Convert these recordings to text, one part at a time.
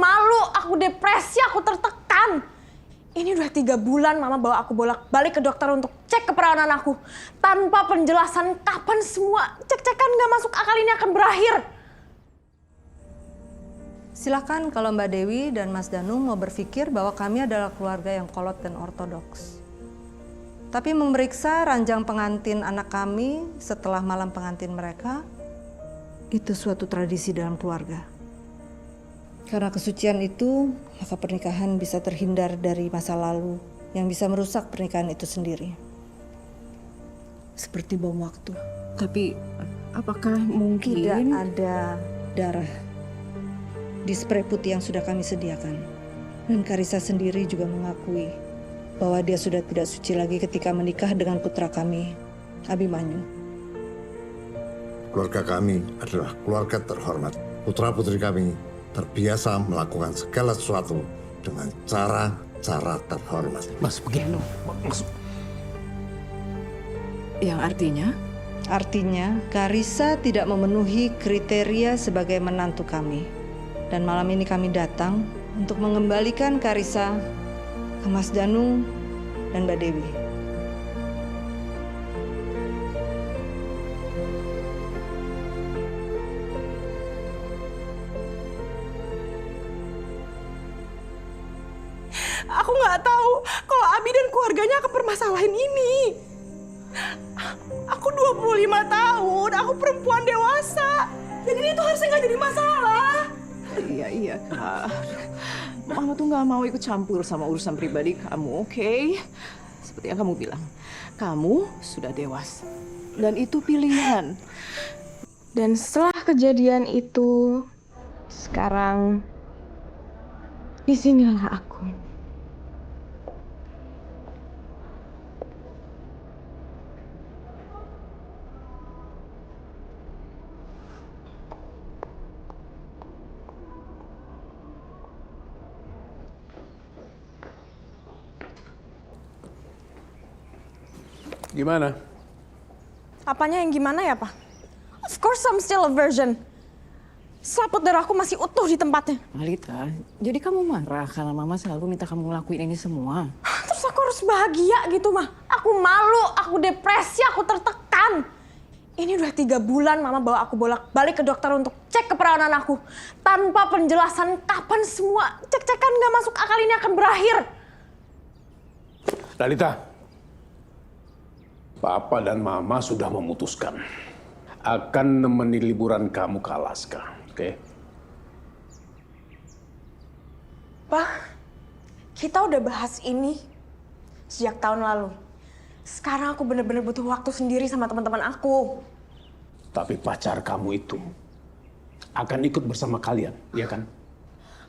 malu, aku depresi, aku tertekan. Ini udah 3 bulan mama bawa aku bolak-balik ke dokter untuk cek keperawanan aku. Tanpa penjelasan kapan semua cek-cekan gak masuk akal ini akan berakhir. Silakan kalau Mbak Dewi dan Mas Danu mau berpikir bahwa kami adalah keluarga yang kolot dan ortodoks. Tapi memeriksa ranjang pengantin anak kami setelah malam pengantin mereka, itu suatu tradisi dalam keluarga. Karena kesucian itu, maka pernikahan bisa terhindar dari masa lalu yang bisa merusak pernikahan itu sendiri. Seperti bom waktu. Tapi apakah mungkin... Tidak ada darah di spray putih yang sudah kami sediakan. Dan Karissa sendiri juga mengakui bahwa dia sudah tidak suci lagi ketika menikah dengan putra kami, Abimanyu. Keluarga kami adalah keluarga terhormat. Putra-putri kami terbiasa melakukan segala sesuatu dengan cara-cara terhormat. Mas, begini loh. Maksud... Yang artinya? Artinya, Karissa tidak memenuhi kriteria sebagai menantu kami. Dan malam ini kami datang untuk mengembalikan Karissa ke Mas Danu dan Mbak Dewi. Aku nggak tahu kalau Abi dan keluarganya akan permasalahin ini. Aku 25 tahun, aku perempuan dewasa. Jadi ini tuh harusnya nggak jadi masalah. Iya, Kak. Mama tuh nggak mau ikut campur sama urusan pribadi kamu, oke? Seperti yang kamu bilang, kamu sudah dewasa. Dan itu pilihan. Dan setelah kejadian itu, sekarang disinilah aku. Gimana? Apanya yang gimana ya, Pak? Of course I'm still a virgin. Selaput darahku masih utuh di tempatnya. Malita, jadi kamu marah karena Mama selalu minta kamu ngelakuin ini semua? Terus aku harus bahagia gitu, mah. Aku malu, aku depresi, aku tertekan. Ini udah 3 bulan mama bawa aku bolak-balik ke dokter untuk cek keperawanan aku. Tanpa penjelasan kapan semua cek-cekan gak masuk akal ini akan berakhir. Lalita, Papa dan Mama sudah memutuskan akan nemeni liburan kamu ke Alaska, oke? Pak, kita udah bahas ini sejak tahun lalu. Sekarang aku bener-bener butuh waktu sendiri sama teman-teman aku. Tapi pacar kamu itu akan ikut bersama kalian, ya kan?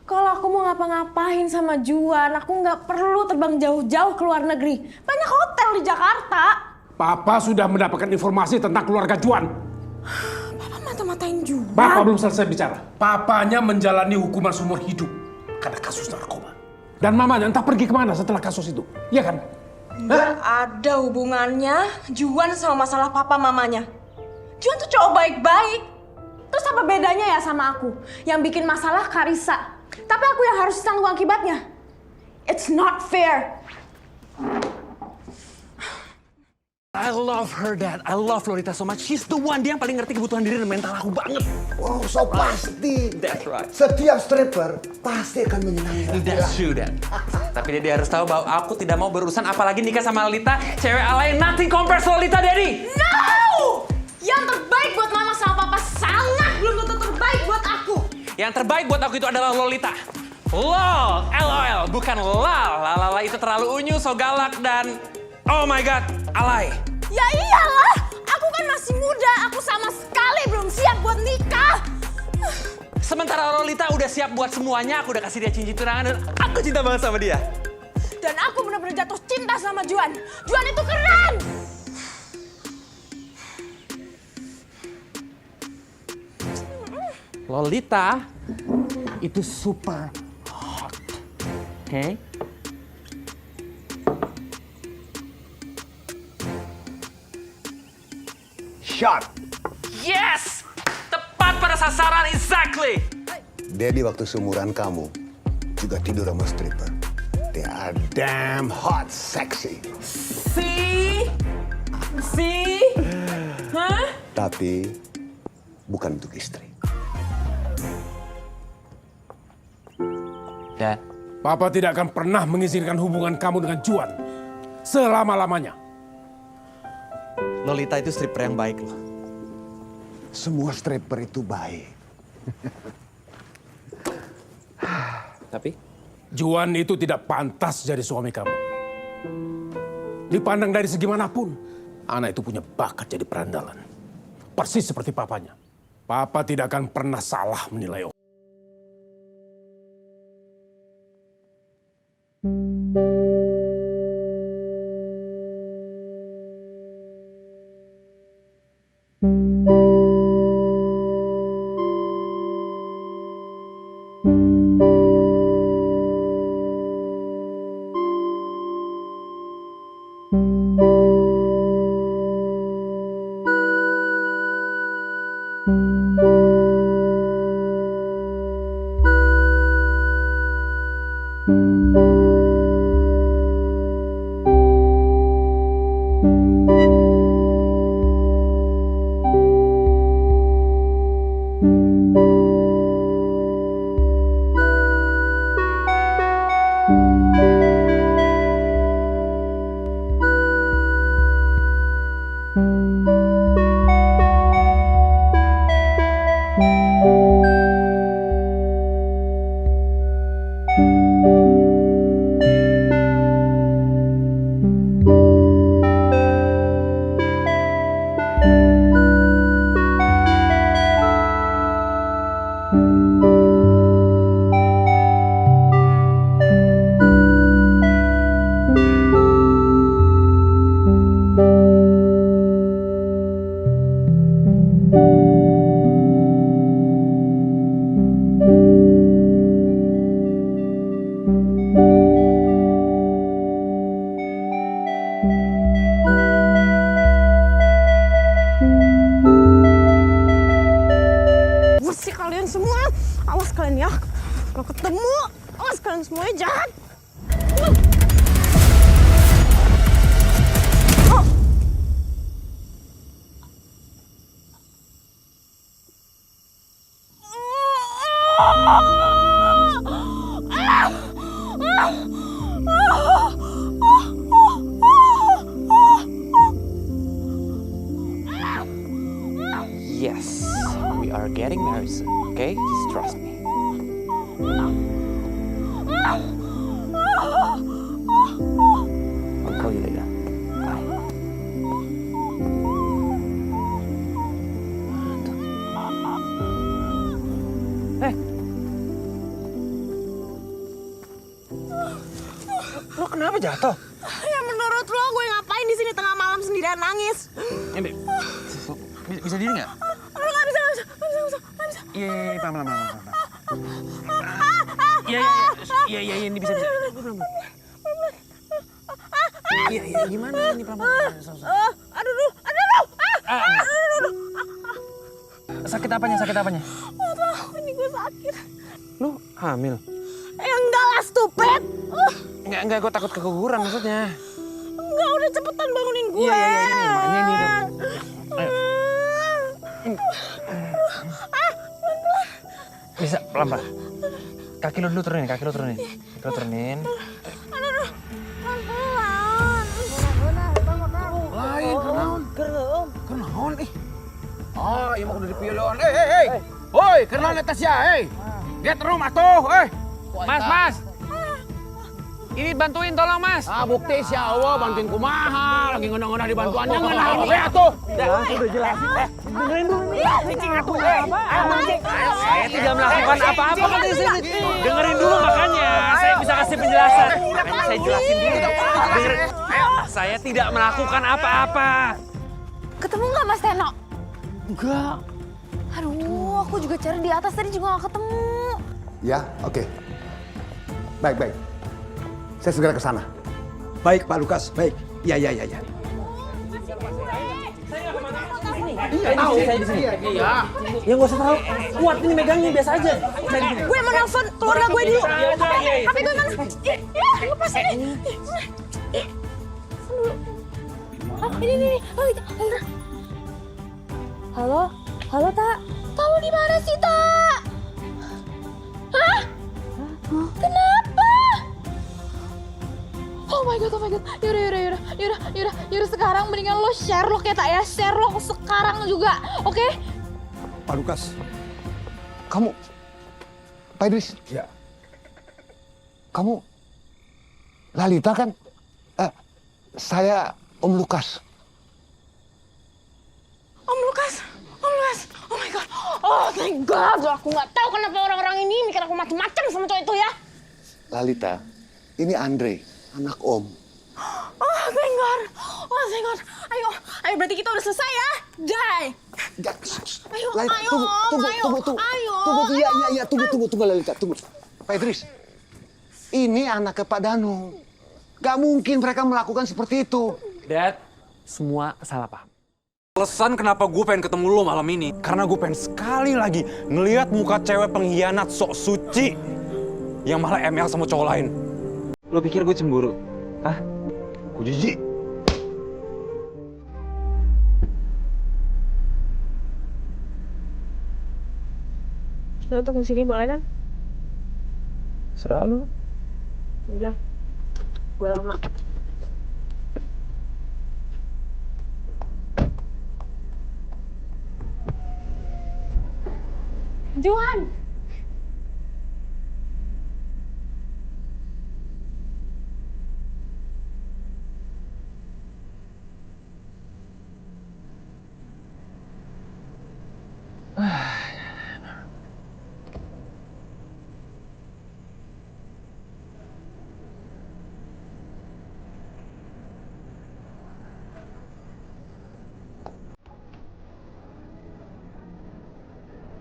Kalau aku mau ngapa-ngapain sama Juan, aku nggak perlu terbang jauh-jauh ke luar negeri. Banyak hotel di Jakarta. Papa sudah mendapatkan informasi tentang keluarga Juan. Papa mata-matain Juan. Papa belum selesai bicara. Papanya menjalani hukuman seumur hidup karena kasus narkoba. Dan mamanya entah pergi kemana setelah kasus itu, ya kan? Nggak ada hubungannya Juan sama masalah papa mamanya. Juan tuh cowok baik-baik. Terus apa bedanya ya sama aku? Yang bikin masalah Karissa. Tapi aku yang harus tanggung akibatnya. It's not fair. I love her, Dad. I love Lolita so much. She's the one. Dia yang paling ngerti kebutuhan diri dan mental aku banget. Oh, so pasti. That's right. Setiap stripper pasti akan menyenangkan. That's true, Dad. Tapi dia harus tahu bahwa aku tidak mau berurusan apalagi nikah sama Lolita. Cewek alay, nothing compares to Lolita, Daddy. No! Yang terbaik buat mama sama papa sangat belum tentu terbaik buat aku. Yang terbaik buat aku itu adalah Lolita. LOL, LOL, bukan lal. Lalala itu terlalu unyu, so galak, dan... Oh my God, alay. Ya iyalah, aku kan masih muda. Aku sama sekali belum siap buat nikah. Sementara Lolita udah siap buat semuanya, aku udah kasih dia cincin tunangan dan aku cinta banget sama dia. Dan aku benar-benar jatuh cinta sama Juan. Juan itu keren. Lolita itu super hot, oke? Shot. Yes! Tepat pada sasaran, exactly! Daddy waktu seumuran kamu juga tidur sama stripper. They are damn hot, sexy. See? Hah? Tapi bukan untuk istri. Dad, Papa tidak akan pernah mengizinkan hubungan kamu dengan Juan selama-lamanya. Lolita itu stripper yang baik loh. Semua stripper itu baik. tapi Juan itu tidak pantas jadi suami kamu. Dipandang dari segi manapun, anak itu punya bakat jadi perandalan. Persis seperti papanya. Papa tidak akan pernah salah menilai. Kalian semua, awas kalian ya. Kalau ketemu, awas kalian semuanya jahat. yes, we are getting married soon, okay? Just trust me. I'll call you later. Bye. Hey. Lo kenapa jatuh? Ya menurut lo gue ngapain di sini tengah malam sendirian nangis? Ini bisa diri nggak? Nggak bisa. Iya, pelan. Iya, ini bisa. Iya, gimana ini pelan-pelan. Aduh. Sakit apanya? Nggak tahu, ini gue sakit. Lu hamil? Enggak lah, stupid. Enggak, gue takut keguguran maksudnya. Enggak, udah cepetan bangunin gue. Iya, ini udah. Ayo. Bisa pelan-pelan. Kaki lu dulu turunin. Pelan-pelan. Lain, kenaon ih. Oh, iya mau udah dipilon. Hei. Woi, kenaon atas ya, hei. Get room atuh, Mas. Ini bantuin tolong, Mas. Bukti si Allah bantuin kumaha, lagi ngenah-ngenah di bantuannya ngenah oke atuh. Sudah jelasin. Dengerin dulu. Cicing atuh. Saya tidak melakukan apa-apa kan di sini. Dengerin dulu makanya. Saya bisa kasih penjelasan. Makanya saya jelasin dulu. Dengerin. Saya tidak melakukan apa-apa. Ketemu nggak Mas Teno? Enggak. Aduh, aku juga cari di atas tadi juga nggak ketemu. Ya, oke. Baik. Saya segera ke sana. Baik, Pak Lukas. Baik. Ya. Saya di sini. Iya. Ya nggak usah terlalu kuat ini megangnya, biasa aja. Saya di sini. Gue mau nelfon keluarga gue dulu. Iya. HP gue mana? Ya, lepas ini. Oh, ini. Oh, halo, halo Tak. Tahu di mana sih Tak? Hah? Kenapa? Oh my god. Yaudah. Sekarang mendingan lo Sherlock ya Tak ya. Sherlock sekarang juga, oke? Pak Lukas, kamu, Pak Idris, Ya. kamu Lalita kan? Saya Om Lukas. Om Lukas. Oh my god. Oh thank god. Aku nggak tahu kenapa orang-orang ini mikir aku macam-macam sama cowok itu ya. Lalita, ini Andre, anak Om. Oh thank god. Ayo berarti kita udah selesai ya. Die. Ayo, Lalita, ayo, tunggu. ayo. Tunggu, Lalita, tunggu. Pak Idris, ini anaknya Pak Danu. Gak mungkin mereka melakukan seperti itu. Dad, semua salah paham. Alasan kenapa gue pengen ketemu lo malam ini, karena gue pengen sekali lagi ngelihat muka cewek pengkhianat sok suci yang malah ML sama cowok lain. Lo pikir gue cemburu? Hah? Gue jijik. Lo tunggu sini boleh kan? Serah lo. Udah. Gue lama. Juan.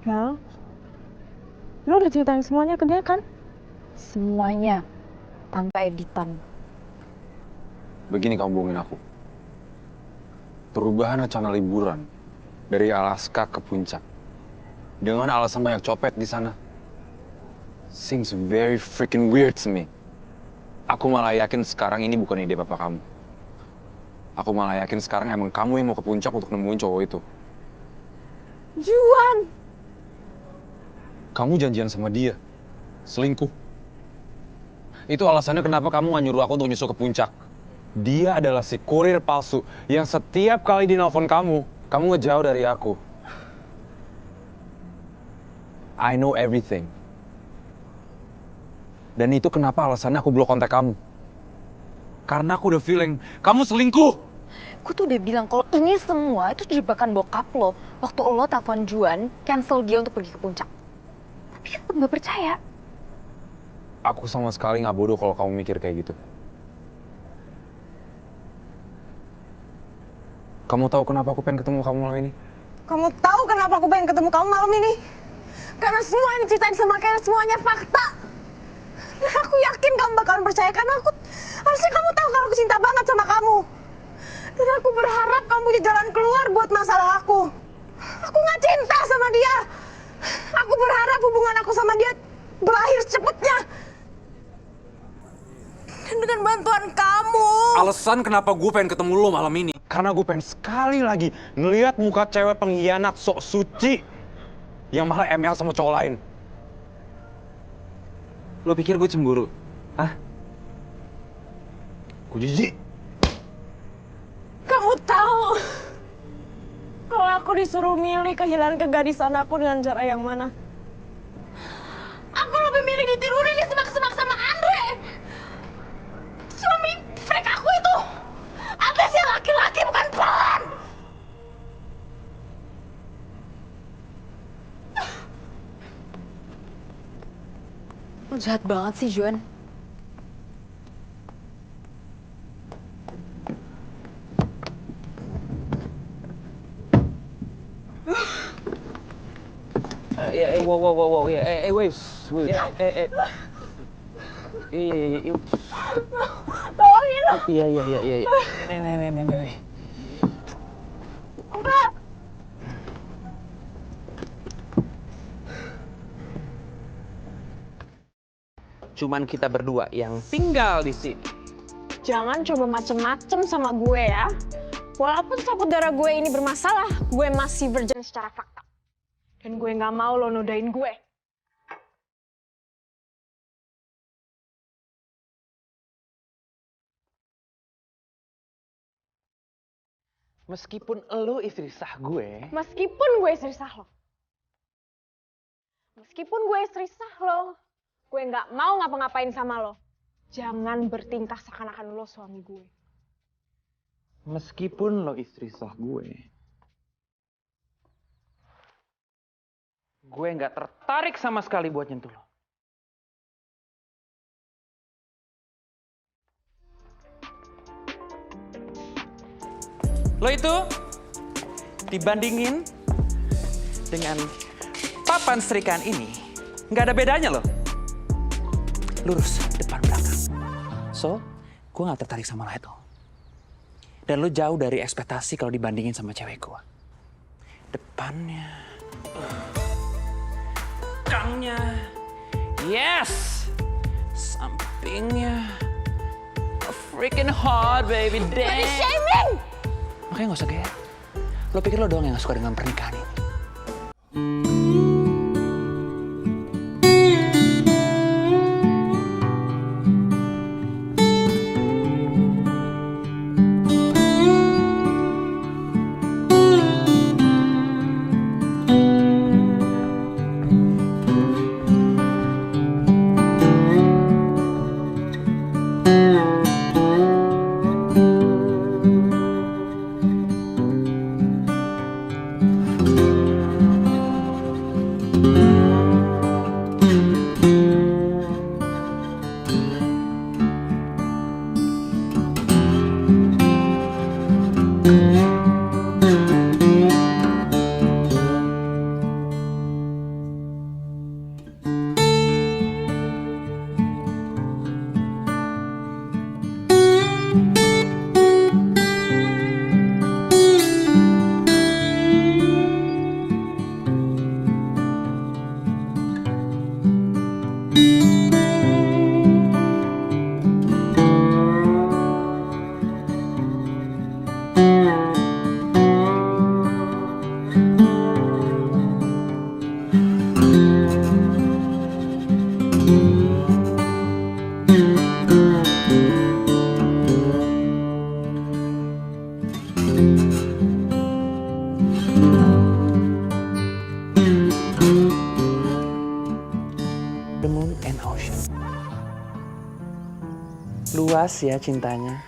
Gal, lo udah ceritain semuanya ke dia kan? Semuanya tanpa editan. Begini kamu bohongin aku. Perubahan rencana liburan dari Alaska ke puncak dengan alasan banyak copet di sana. Seems very freaking weird to me. Aku malah yakin sekarang ini bukan ide papa kamu. Aku malah yakin sekarang emang kamu yang mau ke puncak untuk nemuin cowok itu. Juan! Kamu janjian sama dia. Selingkuh. Itu alasannya kenapa kamu nggak nyuruh aku untuk nyusul ke puncak. Dia adalah si kurir palsu yang setiap kali di nelpon kamu ngejauh dari aku. I know everything. Dan itu kenapa alasannya aku blok kontak kamu. Karena aku udah feeling kamu selingkuh. Gue tuh udah bilang kalau ini semua itu jebakan bokap lo. Waktu lo telepon Juan, cancel dia untuk pergi ke puncak. Tapi dia tetap gak percaya. Aku sama sekali nggak bodoh kalau kamu mikir kayak gitu. Kamu tahu kenapa aku pengen ketemu kamu malam ini? Kamu tahu kenapa aku pengen ketemu kamu malam ini? Karena semua yang diceritain sama Kayla semuanya fakta. Dan aku yakin kamu bakalan percaya karena harusnya kamu tahu kalau aku cinta banget sama kamu. Dan aku berharap kamu punya jalan keluar buat masalah aku. Aku nggak cinta sama dia. Aku berharap hubungan aku sama dia berakhir secepatnya. Dan dengan bantuan kamu. Alasan kenapa gue pengen ketemu lo malam ini, karena gue pengen sekali lagi ngelihat muka cewek pengkhianat sok suci yang malah ML sama cowok lain. Lo pikir gue cemburu? Hah? Gue jijik. Kamu tahu kalau aku disuruh milih kehilangan kegadisan aku dengan cara yang mana? Aku lebih milih ditirurin di semak-semak sama Andre. Suami freak aku itu atasnya laki-laki bukan perempuan. Lo jahat banget sih, Juan. Wow, wait. Iya. Tolongin lo. Iya. Nih. Enggak. cuman kita berdua yang tinggal di sini. Jangan coba macem-macem sama gue ya. Walaupun sapu darah gue ini bermasalah, gue masih virgin secara fakta. Dan gue nggak mau lo nodain gue. Meskipun lo istri sah gue, Meskipun gue istri sah lo. Meskipun gue istri sah lo, gue nggak mau ngapa-ngapain sama lo. Jangan bertingkah seakan-akan lo suami gue. meskipun lo istri sah gue nggak tertarik sama sekali buat nyentuh lo. Lo itu dibandingin dengan papan setrikaan ini nggak ada bedanya loh. Lurus depan belakang. So, gue nggak tertarik sama lo itu. Dan lo jauh dari ekspektasi kalau dibandingin sama cewek gue. Depannya, belakangnya, yes, sampingnya, freaking hot baby, damn. Body shaming! Makanya gak usah gaya. Lo pikir lo doang yang gak suka dengan pernikahan ini? The moon and ocean. Luas ya cintanya.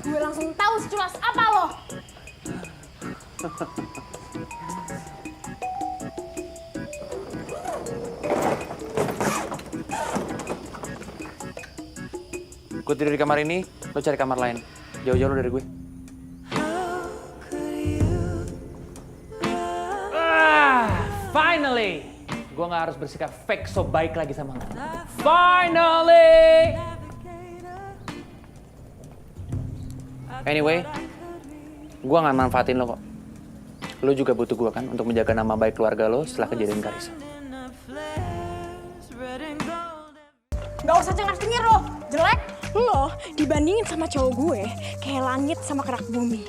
Gue langsung tahu seculas apa lo. Gue tidur di kamar ini, lo cari kamar lain. Jauh-jauh lo dari gue. Finally! Gue gak harus bersikap fake so baik lagi sama lo. Finally! Anyway, gue gak manfaatin lo kok. Lo juga butuh gue kan untuk menjaga nama baik keluarga lo setelah kejadian Karissa. Gak usah cengar-cengir lo, jelek. Lo dibandingin sama cowok gue kayak langit sama kerak bumi.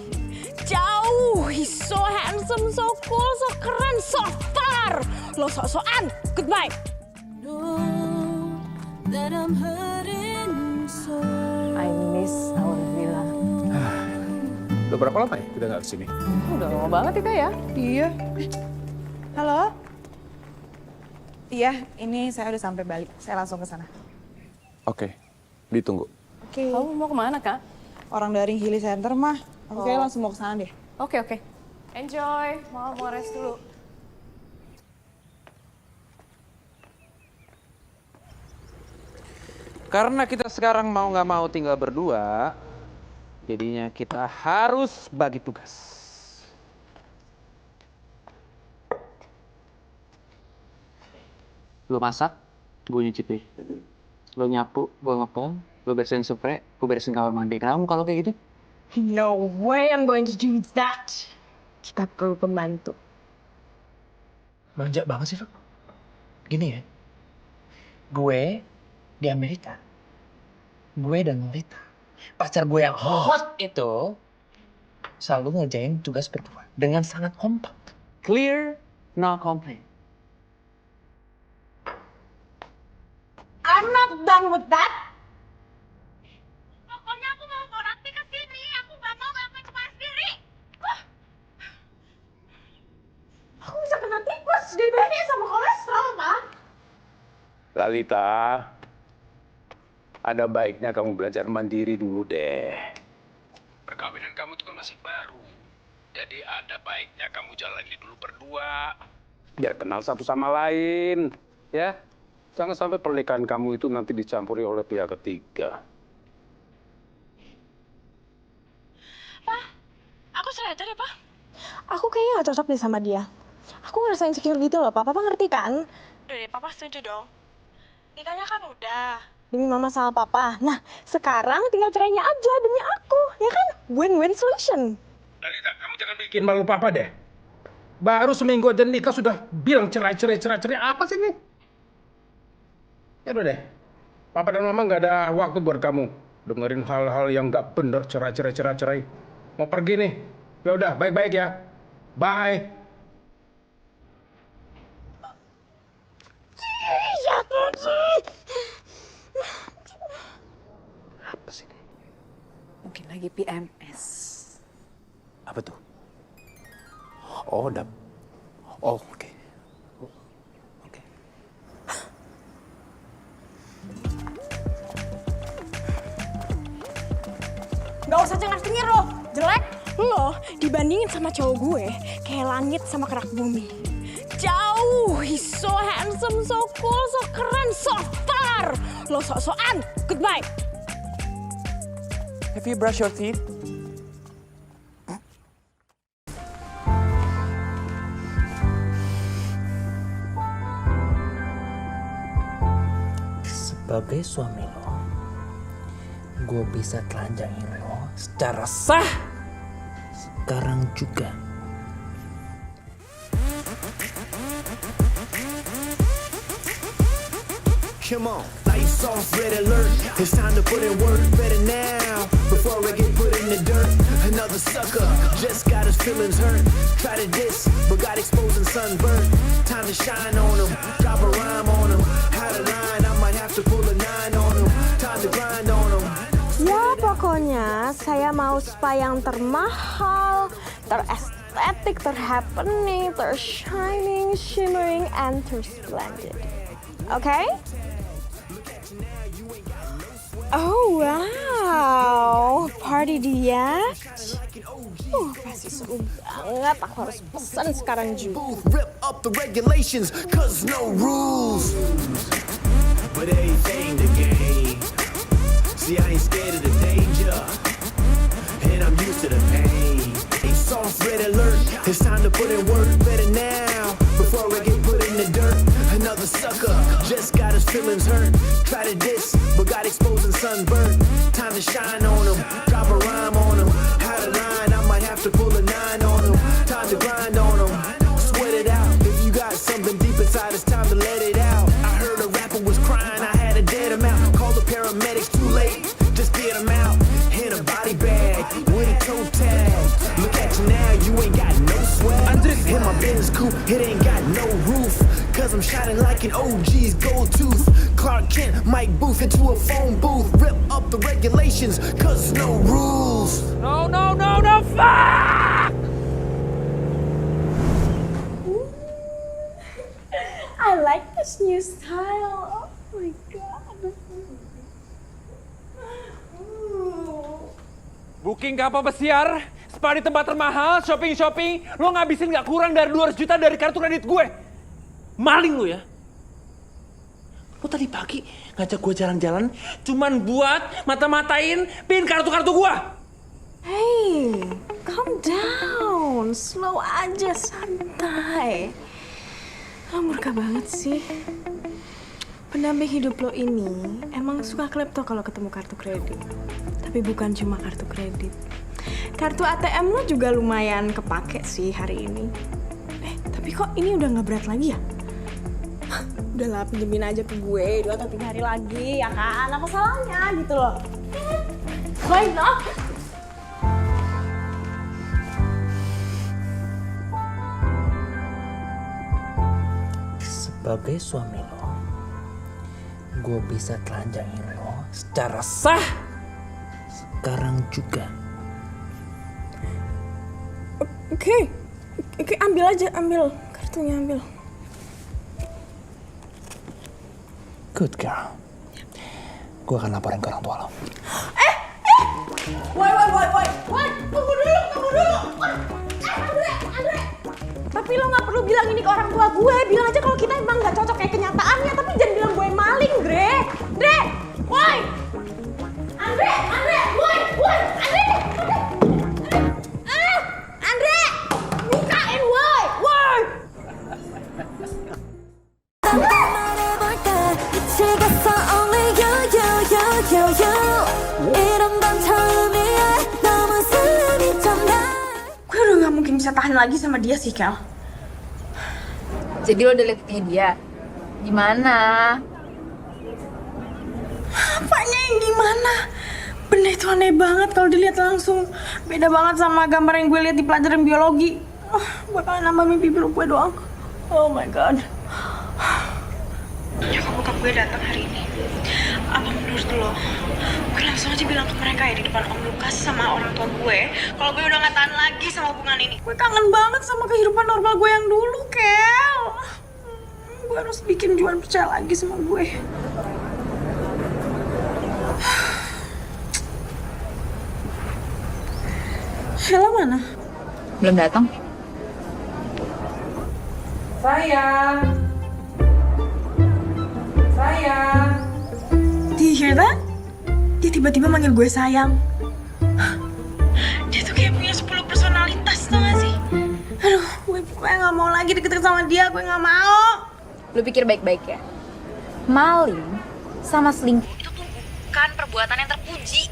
Jauh, he's so handsome, so cool, so keren, so far. Lo sok-sokan, goodbye. I miss our villa. Udah berapa lama ya kita nggak kesini? Udah lama banget kita ya. Iya. Halo? Iya, ini saya udah sampai Bali. Saya langsung ke sana. Oke, ditunggu. Oke. Kamu mau kemana, Kak? Orang dari Hilly Center mah. Aku kayaknya langsung mau ke sana deh. Oke. Enjoy. Mau rest dulu. Karena kita sekarang mau nggak mau tinggal berdua, jadinya kita harus bagi tugas. Lo masak, gue nyuci piring. Lo nyapu, gue ngepel. Lo bersihin spray, gue beresin kamar mandi. Kamu kalau kayak gitu? No way I'm going to do that. Kita perlu pembantu. Manja banget sih lo. Gini ya, gue di Amerika, gue dan Lolita, pacar gue yang hot itu selalu ngerjain tugas berdua dengan sangat kompak. Clear, no complaint. I'm not done with that. Pokoknya aku mau nanti ke sini. Aku gak mau ngelakuin semua sendiri. Aku bisa kena tipes, diabetes sama kolesterol, Pak. Lalita, ada baiknya kamu belajar mandiri dulu deh. Perkawinan kamu itu kan masih baru. Jadi ada baiknya kamu jalani dulu berdua. Biar kenal satu sama lain, ya. Jangan sampai pernikahan kamu itu nanti dicampuri oleh pihak ketiga. Pak, aku sadar ya, Pak. Aku kayaknya gak cocok deh sama dia. Aku ngerasa insecure gitu loh, Pak. Papa ngerti kan? Udah deh, Papa setuju dong. Nikahnya kan udah. Demi mama sama papa. Nah, sekarang tinggal cerainya aja demi aku. Ya kan? Win-win solution. Lalita, kamu jangan bikin malu papa deh. Baru seminggu aja nikah sudah bilang cerai. Apa sih ini? Ya udah deh. Papa dan mama nggak ada waktu buat kamu. Dengerin hal-hal yang nggak bener, cerai. Mau pergi nih. Ya udah, baik-baik ya. Bye. Apa sih ini? Mungkin lagi PMS. Apa tuh? Oh, oh, oke. Oke. Gak usah cengar-cengir lo, jelek. Lo dibandingin sama cowok gue, kayak langit sama kerak bumi. Jauh, he's so handsome, so cool, so keren, so far. Lo sok-sokan, goodbye. Have you brushed your teeth? Sebagai suami lo, gue bisa telanjangin lo secara sah sekarang juga. Come on, lights off, red alert. It's time to put in work better now before I get put in the dirt. Another sucker just got his feelings hurt. Tried to diss, but got exposed and sunburned. Time to shine on him, drop a rhyme on him. How to line, I might have to pull a 9 on him. Time to grind on him. Ya pokoknya saya mau spa yang termahal, terestetik, terhappening, tershining, shimmering, and tersplendid. Okay? Oh wow, party dia. Pasti seru banget. Aku harus pesan sekarang juga. Rip up the regulations, cause no rules. But everything the game. See, I ain't scared of the danger. And I'm used to the pain. Ain't soft, red alert. It's time to put in work better now before I get put in the dirt. Another sucker just got his feelings hurt. Try to diss, but got exposed and sunburned. Time to shine on him, drop a rhyme on him. How to line, I might have to pull a 9 on him. Time to grind on him, sweat it out. If you got something deep inside, it's time to let it out. I heard a rapper was crying, I had to dead him out. Call the paramedics, too late, just get him out. In a body bag, with a toe tag. Look at you now, you ain't got no swag. In my Benz coupe, it ain't got no roof. Cause I'm shining like an OG's gold tooth. Clark Kent, Mike Booth into a phone booth. Rip up the regulations, cause no rules. No, fuck! I like this new style. Oh my god. Booking kapal pesiar, spa di tempat termahal, shopping, lo ngabisin gak kurang dari 200 juta dari kartu kredit gue. Maling lo ya. Lo tadi pagi ngajak gue jalan-jalan cuman buat mata-matain pin kartu-kartu gue. Hey, calm down. Slow aja, santai. Lo murka banget sih. Pendamping hidup lo ini emang suka klepto kalau ketemu kartu kredit. Tapi bukan cuma kartu kredit. Kartu ATM lo juga lumayan kepake sih hari ini. Tapi kok ini udah nggak berat lagi ya? Udahlah, pinjemin aja ke gue 2 atau 3 hari lagi, ya kan? Apa salahnya gitu loh. Why not? Sebagai suami lo, gue bisa telanjangin lo secara sah sekarang juga. Oke, ambil aja, ambil kartunya, ambil. Good girl. Gue akan laporin ke orang tua lo. Woi, tunggu dulu. Andre. Tapi lo nggak perlu bilang ini ke orang tua gue. Bilang aja kalau kita emang nggak cocok kayak kenyataannya. Tapi jangan bilang gue maling, Dre. Woi. Andre, woi, Andre, bukain, woi. Gue udah gak mungkin bisa tahan lagi sama dia sih, Kel. Jadi lo udah liat dia? Gimana? Apanya yang gimana? Benda itu aneh banget kalau dilihat langsung. Beda banget sama gambar yang gue lihat di pelajaran biologi. Bakalan nambah mimpi buruk gue doang. Oh my god. Nyokap bokap gue datang hari ini. Apa menurut lo? Gue langsung aja bilang ke mereka ya di depan Om Lukas sama orang tua gue kalau gue udah gak tahan lagi sama hubungan ini. Gue kangen banget sama kehidupan normal gue yang dulu, Kel. Gue harus bikin Juan percaya lagi sama gue. Sheila mana? Belum datang. Sayang. Do you hear that? Dia tiba-tiba manggil gue sayang. Dia tuh kayak punya 10 personalitas, tau gak sih? Aduh, gue pokoknya gak mau lagi deket-deket sama dia, gue gak mau. Lu pikir baik-baik ya? Maling sama selingkuh itu tuh bukan perbuatan yang terpuji.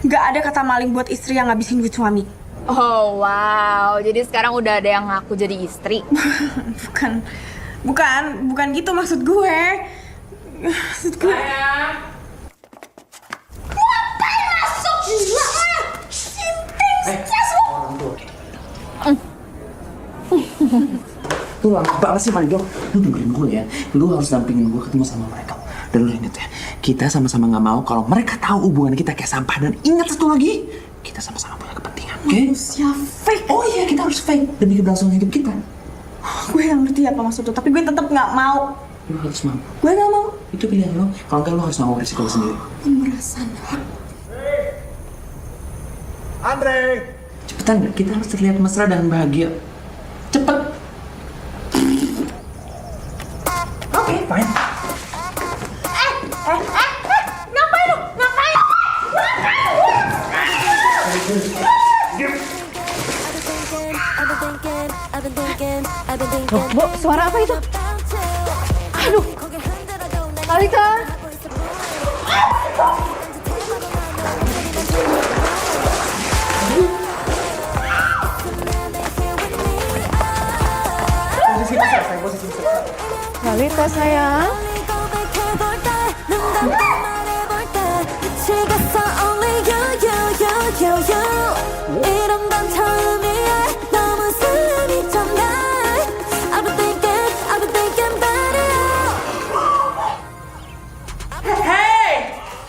Gak ada kata maling buat istri yang ngabisin duit suami. Oh wow, jadi sekarang udah ada yang ngaku jadi istri. Bukan gitu maksud gue. Maksud gue. Ngapain masuk gila? Sinting, stres lu. Orang tua gitu. Lu lama banget sih Marido. Lu dengerin gue ya. Lu harus dampingin gue ketemu sama mereka. Dan lu inget ya, kita sama-sama gak mau kalau mereka tahu hubungan kita kayak sampah. Dan ingat satu lagi, kita sama-sama punya kepentingan, oke? Manusia fake. Oh iya, kita harus fake demi keberlangsungan hidup kita. Gue gak ngerti apa maksud lu, tapi gue tetap gak mau. Lu harus mau. Gue gak mau. Itu pilihan lo. Kalau enggak, lo harus mau resiko lo sendiri. Pemerasan hak. Andre! Cepetan, kita harus terlihat mesra dan bahagia. Cepet. Oke, fine. Ngapain lu? Ngapain? Bu, suara apa itu? Aduh, Kalika. Kalika sayang.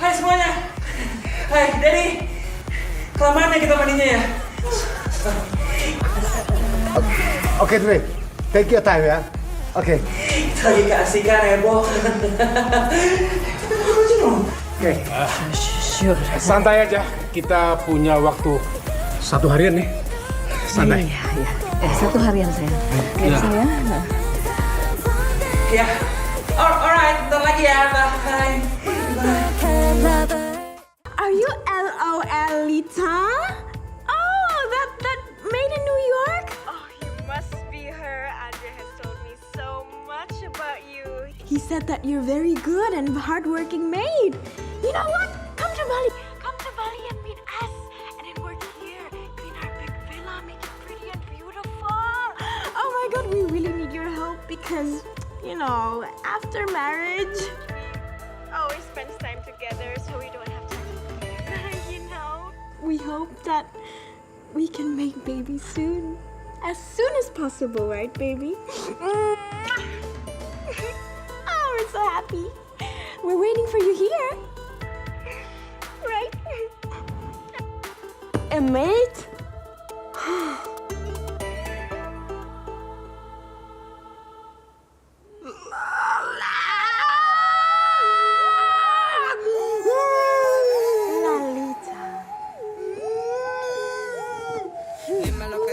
Hai semuanya. Hai, Daddy. Kelamaan ya kita mandinya ya? Oke, Dre. Take your time ya. Oke. Kita lagi keasikan heboh. Oke. Santai aja. Kita punya waktu 1 harian nih. Santai. Iya. 1 harian sayang. Iya. Sayang. Ya. Alright, bentar lagi ya. Bye. Are you Lolita? Oh, that maid in New York? Oh, you must be her. Andre has told me so much about you. He said that you're very good and hardworking maid. You know what? Come to Bali and meet us. And Because, you know, after marriage, always spends time together so we don't have to, you know. We hope that we can make babies soon. As soon as possible, right, baby? Oh, we're so happy. We're waiting for you here. Right? A mate?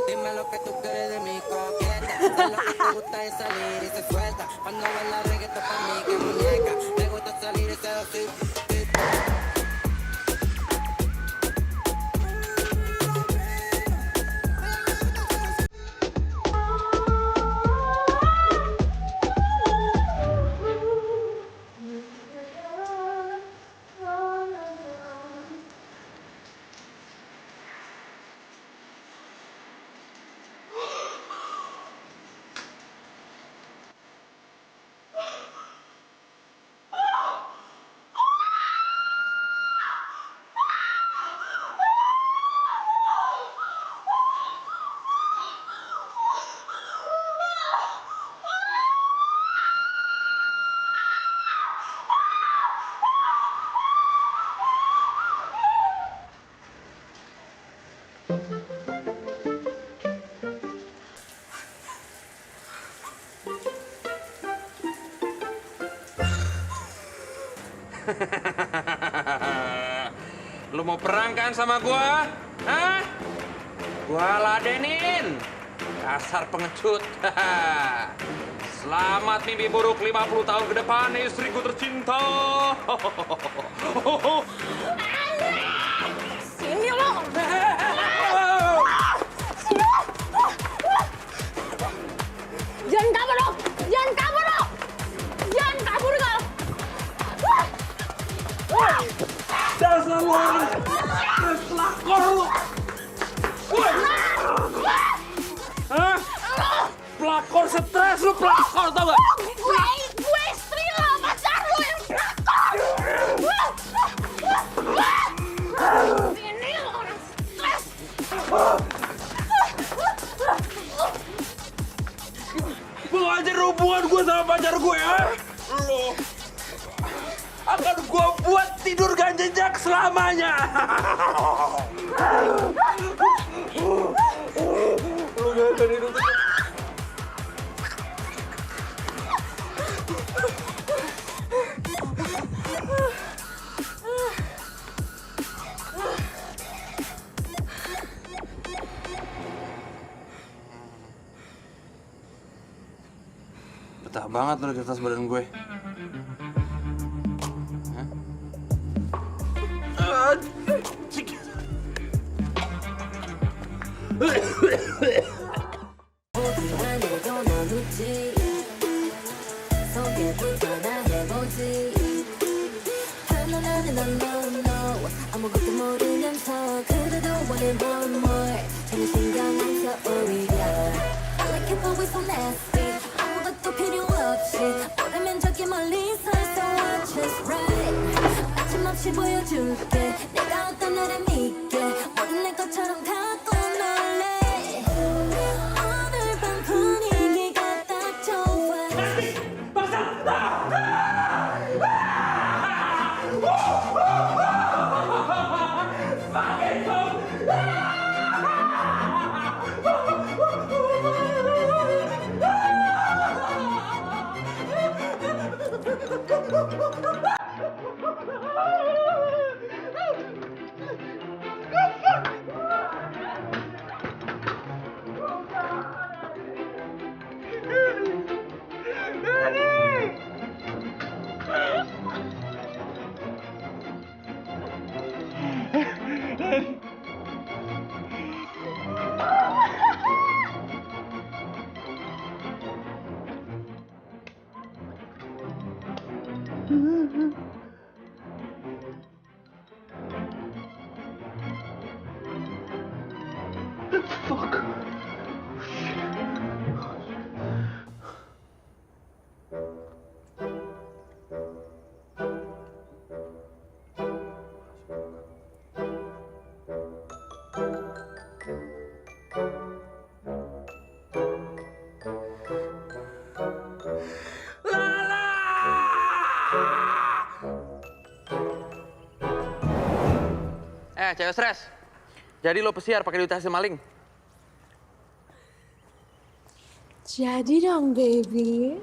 Dime lo que tú quieres de mi coqueta. Sé lo que te gusta es salir y se suelta. Cuando baila reggaetón pa' mí que muñeca. Me gusta salir y seducir. Lu mau perang kan sama gua? Hah? Gua ladenin. Dasar pengecut. Selamat mimpi buruk 50 tahun ke depan, istriku tercinta. Sini lo. Jangan kabur lo. Jangan kabur lo. Jangan kabur kau. Dasar lu pelakor lu. Hah? Pelakor stres lu, pelakor tau gak? Gue istri lo, pacar lo yang pelakor. Ini lo orang stres. Mau ngajar hubungan gue sama pacar gue ya? Lu akan gue buat tidur gak jejak selamanya. Lu gak akan hidup. Betah banget lu di atas badan gue. 아무것도 모르면서 그래도 원해 one more 전혀 신경 안 써 오히려 I like it always so nasty 아무것도 필요 없이 모르면 저기 멀리서 So watch us right 아침없이 보여줄게 내가 어떤 너를 믿게 모든 내 것처럼 갖고 놀래 오늘 밤 분위기가 딱 좋아 cewek stres. Jadi lo pesiar pakai duit hasil maling? Jadi dong, baby.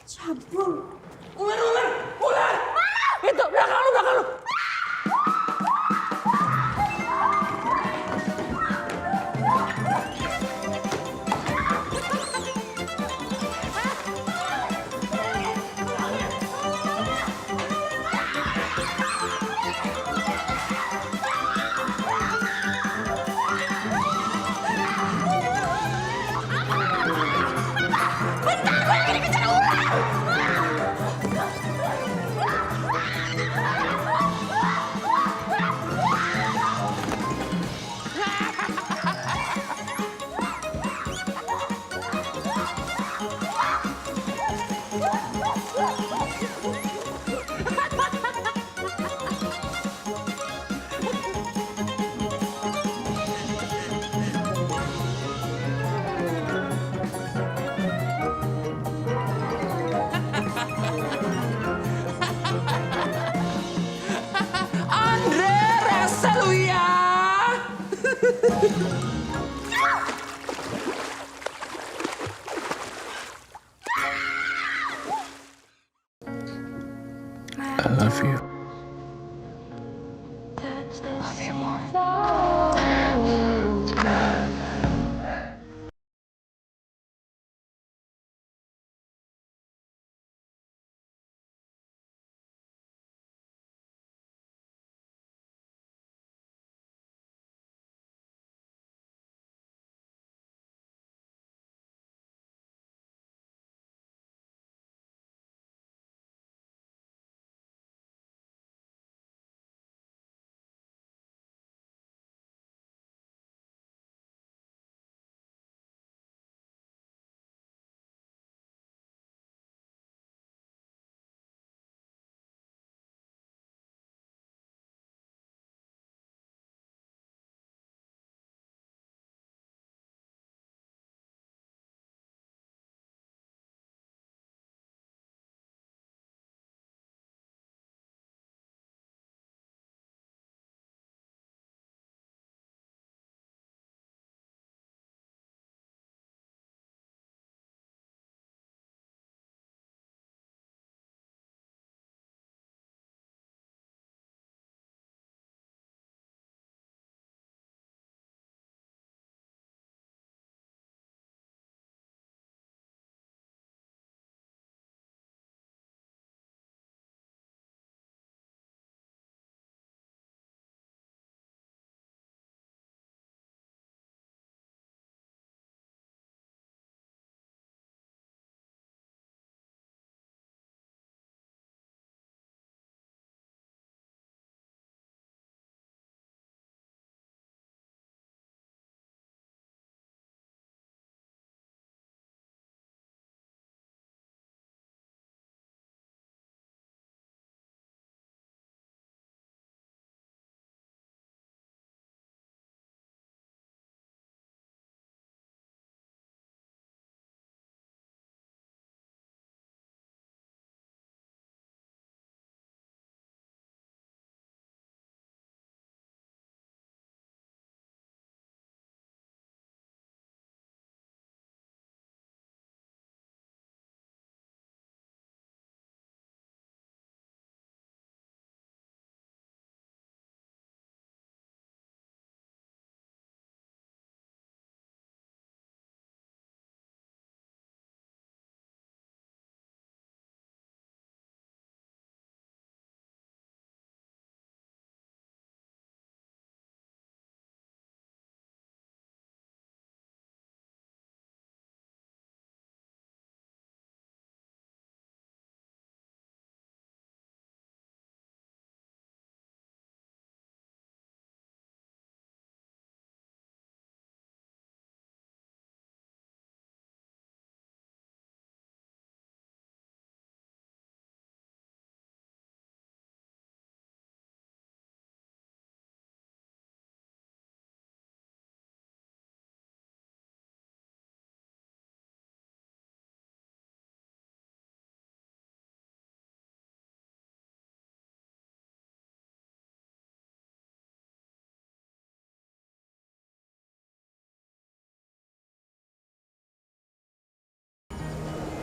Cabul. Ular! Itu, belakang lu. Andre, rasa lu ya. I love you. Love you more.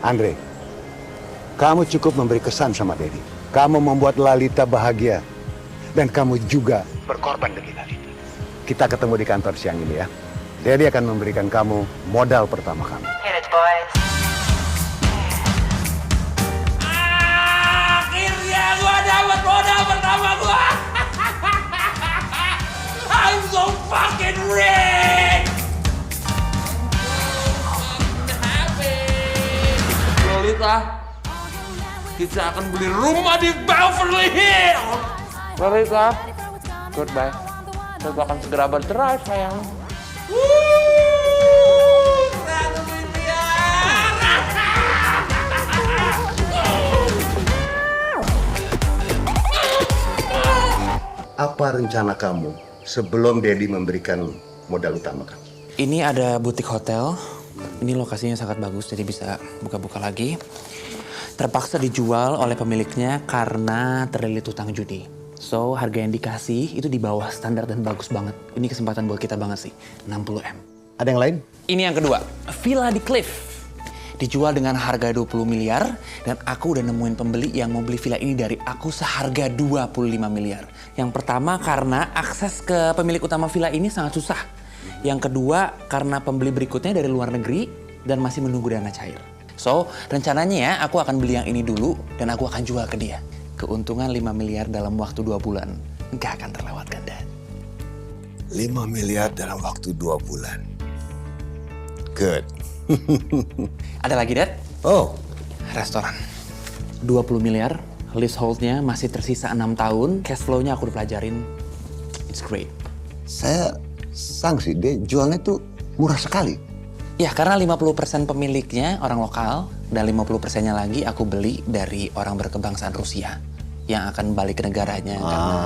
Andre, kamu cukup memberi kesan sama Dedi. Kamu membuat Lalita bahagia. Dan kamu juga berkorban demi Lalita. Kita ketemu di kantor siang ini ya. Dedi akan memberikan kamu modal pertama kamu. Akhirnya gua dapat modal pertama gua. I'm so fucking rich. Lolita, kita akan beli rumah di Beverly Hills. Lolita, goodbye. Kita akan segera bercerai, sayang. Apa rencana kamu sebelum Dedi memberikan modal utama kamu? Ini ada butik hotel. Ini lokasinya sangat bagus, jadi bisa buka-buka lagi. Terpaksa dijual oleh pemiliknya karena terlilit utang judi. So, harga yang dikasih itu di bawah standar dan bagus banget. Ini kesempatan buat kita banget sih, 60M. Ada yang lain? Ini yang kedua, Villa di Cliff. Dijual dengan harga 20 miliar dan aku udah nemuin pembeli yang mau beli villa ini dari aku seharga 25 miliar. Yang pertama karena akses ke pemilik utama villa ini sangat susah. Yang kedua karena pembeli berikutnya dari luar negeri dan masih menunggu dana cair. So, rencananya ya aku akan beli yang ini dulu dan aku akan jual ke dia. Keuntungan 5 miliar dalam waktu 2 bulan. Nggak akan terlewatkan, Dad. 5 miliar dalam waktu 2 bulan. Good. Ada lagi, Dad? Oh. Restoran. 20 miliar. Leaseholdnya masih tersisa 6 tahun. Cash flow-nya aku udah pelajarin. It's great. Saya sangsi, dia jualnya tuh murah sekali. Ya, karena 50% pemiliknya orang lokal dan 50%-nya lagi aku beli dari orang berkebangsaan Rusia yang akan balik ke negaranya karena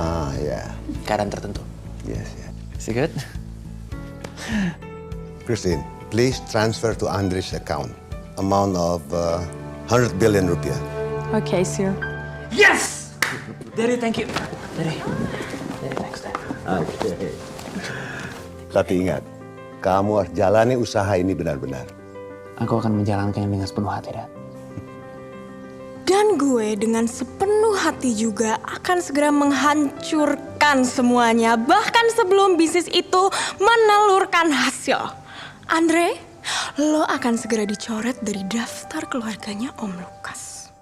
keadaan tertentu. Yes, yes. Is it good? Christine, please transfer to Andres' account amount of 100 billion rupiah. Okay, sir. Yes! Daddy, thank you. Daddy, thanks, Dad. Okay. Tapi ingat, kamu harus jalani usaha ini benar-benar. Aku akan menjalankannya dengan sepenuh hati, Dad. Dan gue dengan sepenuh hati juga akan segera menghancurkan semuanya. Bahkan sebelum bisnis itu menelurkan hasil. Andre, lo akan segera dicoret dari daftar keluarganya Om Lukas.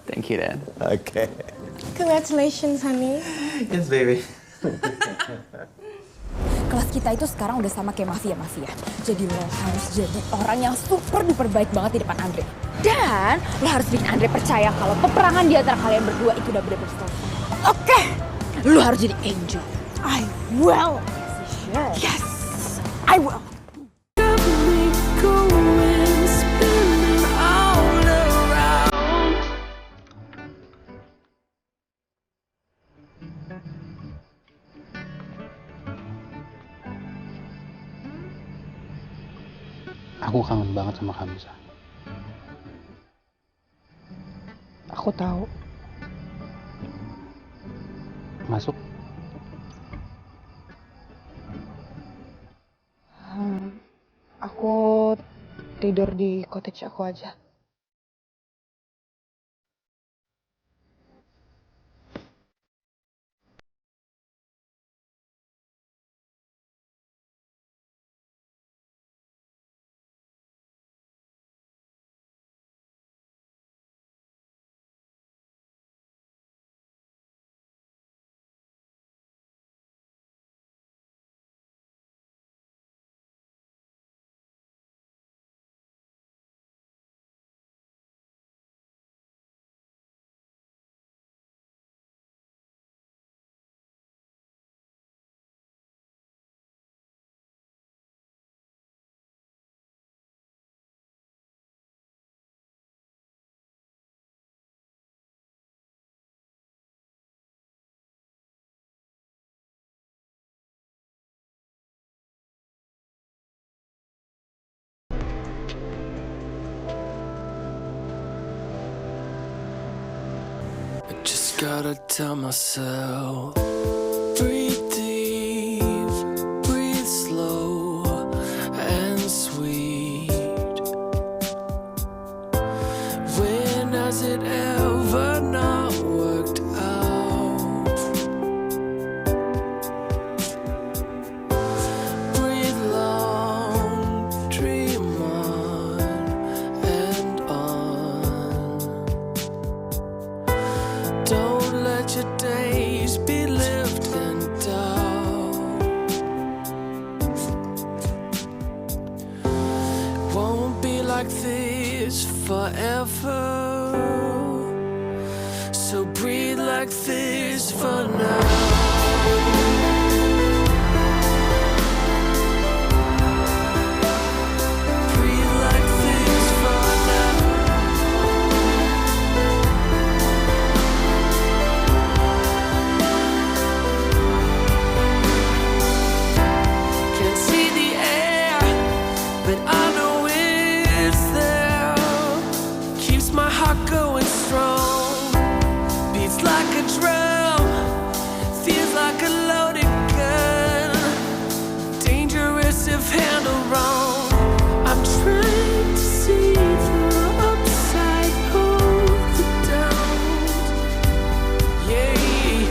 Thank you, Dad. Okay. Congratulations, honey. Yes, baby. Kelas kita itu sekarang udah sama kayak mafia-mafia. Jadi lo harus jadi orang yang super duper baik banget di depan Andre. Dan lo harus bikin Andre percaya kalau peperangan di antara kalian berdua itu udah bener-bener selesai. Oke, lo harus jadi angel. I will. Yes, I will. Aku kangen banget sama kamu, Sa. Aku tahu. Masuk. Aku tidur di cottage aku aja. Just gotta tell myself, breathe deep, breathe slow and sweet. it ever not worked out? Breathe long, dream on and on. Don't let your days be lived in doubt. Won't be like this forever. So breathe like this for now. Breathe like this for now. Can't see the air, but I know it's there. Keeps my heart going strong. Beats like a drum. Feels like a loaded gun. Dangerous if handled wrong. I'm trying to see the upside of the downs. Yeah,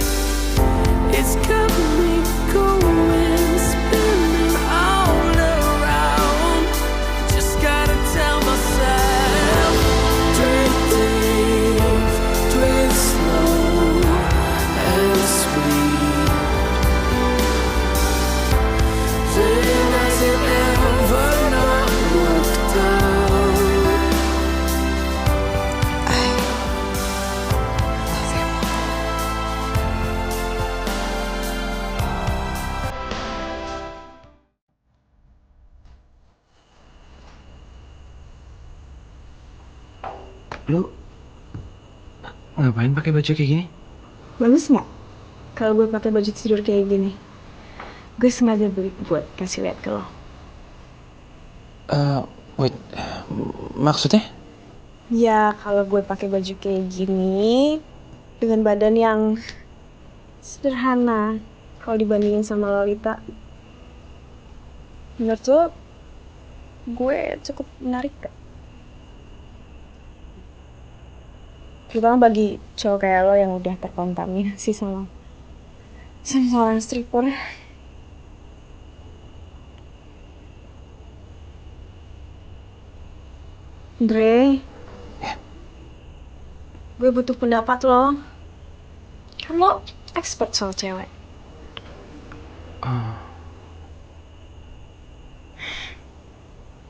it's got me going, spinning all around. Just gotta tell myself, breathe deep, breathe slow and sweet. Then as it ever not worked out. I love you. Lu ngapain pakai baju kayak gini? Bagus nggak kalau gue pakai baju tidur kayak gini? Gue sengaja beli buat kasih lihat ke lo. Wait, maksudnya? Ya kalau gue pakai baju kayak gini dengan badan yang sederhana kalau dibandingin sama Lolita, menurut lo gue cukup menarik gak? Terutama bagi cowok kayak lo yang udah terkontaminasi sama seorang stripper. Dre, gue butuh pendapat lo. Kan lo expert soal cewek.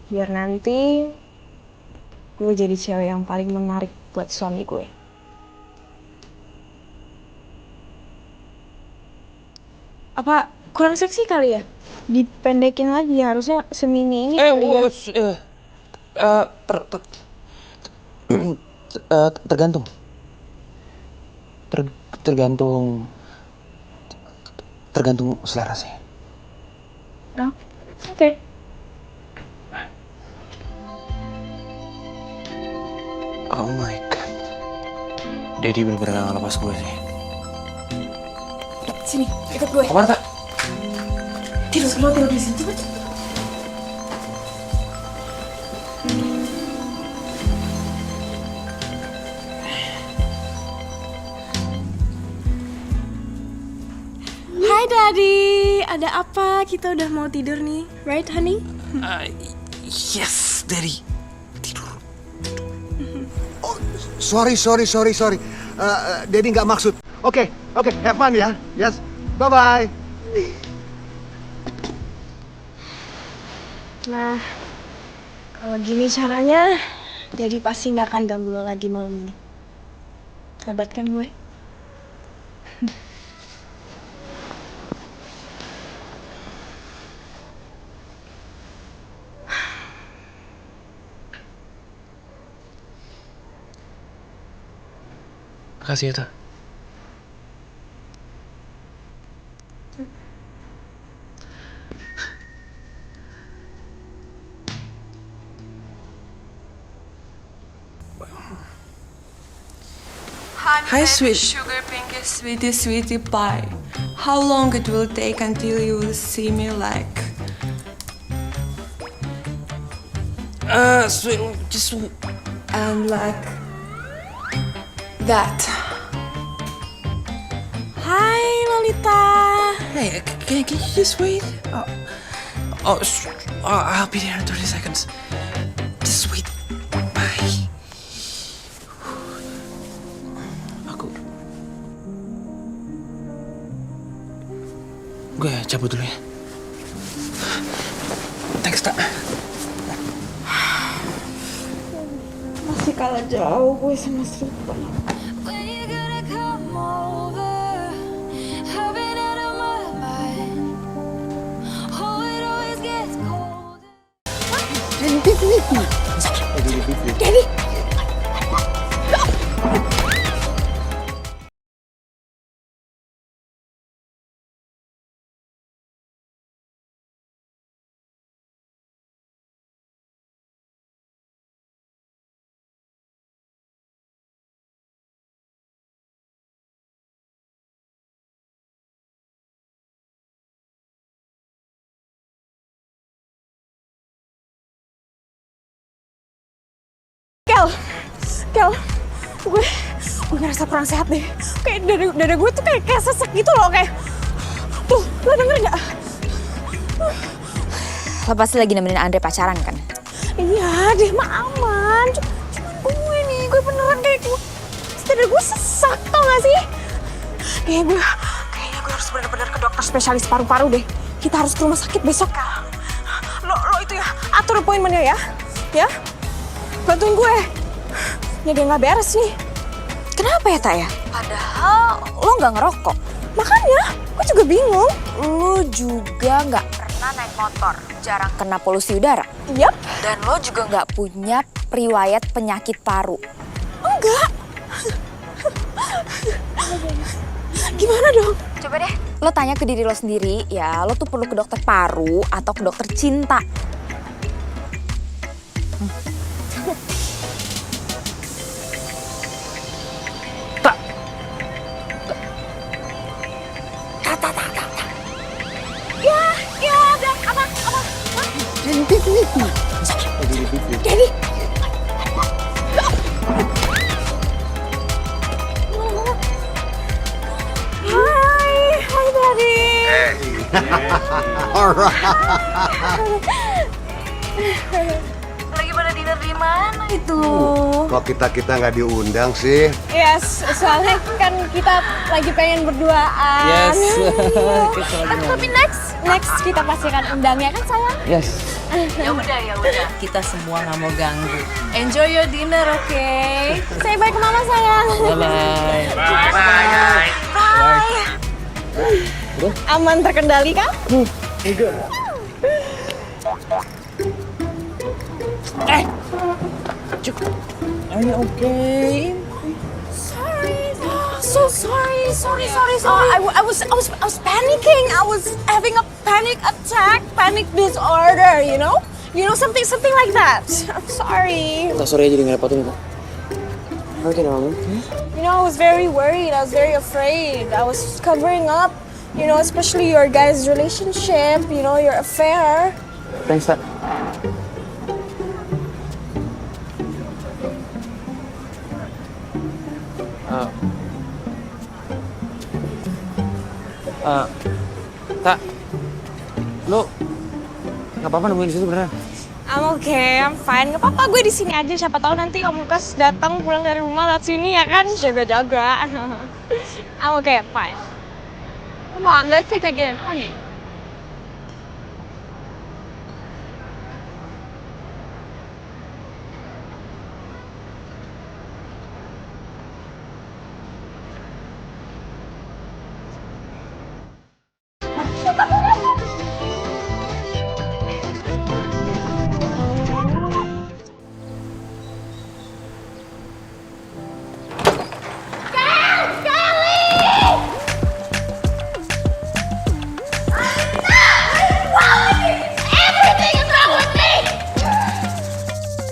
Biar nanti gue jadi cewek yang paling menarik buat suami gue. Apa kurang seksi kali ya? Dipendekin lagi, harusnya semini ini kali ya. Tergantung. Tergantung selera sih. Oh, oke. Oh my god, Daddy bener-bener gak ngelepas gue sih. Sini, ikut gue. Apaan, Kak? Tidur di sini, cepet. Hai Daddy, ada apa? Kita udah mau tidur nih, right honey? Yes, Daddy. Sorry. Daddy nggak maksud. Oke, have fun ya. Yes, bye-bye. Nah, kalau gini caranya, Daddy pasti nggak akan ganggu lo lagi malam ini. Hebat kan gue? Makasih ya, Ta. Hi, sweet sugar pinky sweetie pie. How long it will take until you will see me like? Sweet, just And like that. Hai Lolita. Hey, can you just wait? I'll be there in 30 seconds. Just wait. Bye. Gue cabut dulu ya. Thanks, Tak. Masih kalah jauh gue sama Sripa. When you gonna come over? I've been out of my mind. Oh, it always gets colder. Dewi. Kel, gue ngerasa kurang sehat deh. Kayak dada gue tuh kayak sesek gitu loh, kayak. Tuh, lo denger nggak? Lo pasti lagi nemenin Andre pacaran kan? Iya, dia mah aman. Cuma gue nih, gue beneran kayak dada gue sesak, tau gak sih? Kayaknya gue harus bener-bener ke dokter spesialis paru-paru deh. Kita harus ke rumah sakit besok, Kak. Lo itu ya, atur appointment-nya ya. Ya? Bantuin gue. Ini dia nggak beres nih. Kenapa ya, Tak ya? Padahal lo nggak ngerokok. Makanya, gue juga bingung. Lo juga nggak pernah naik motor, jarang kena polusi udara. Yap. Dan lo juga nggak punya riwayat penyakit paru. Enggak. Gimana dong? Coba deh, lo tanya ke diri lo sendiri ya, lo tuh perlu ke dokter paru atau ke dokter cinta. Dewi. Hai Daddy. Alright. Lagi pada dinner di mana itu? Kok kita nggak diundang sih? Yes, soalnya kan kita lagi pengen berduaan. Yes. Tapi next kita pasti akan undang ya kan sayang? Yes. Ya udah. Kita semua nggak mau ganggu. Enjoy your dinner, oke? Say bye ke mama sayang. Bye-bye. Bye. Aman terkendali kan? Enggak. Cukup. Are you okay? Sorry. So sorry. I was panicking. I was having a panic attack, panic disorder, you know? Something like that. I'm sorry. Tak sorry aja ngerepotin kok. Okay, Mama. I was very worried. I was very afraid. I was covering up, especially your guys' relationship, your affair. Thanks, Tak. Tak, lo nggak apa-apa nungguin di situ beneran? I'm okay, I'm fine. Gak apa-apa, gue di sini aja. Siapa tahu nanti Om Lukas datang pulang dari rumah lihat sini ya kan, jaga-jaga. I'm okay, fine. Come on, let's take again. Honey.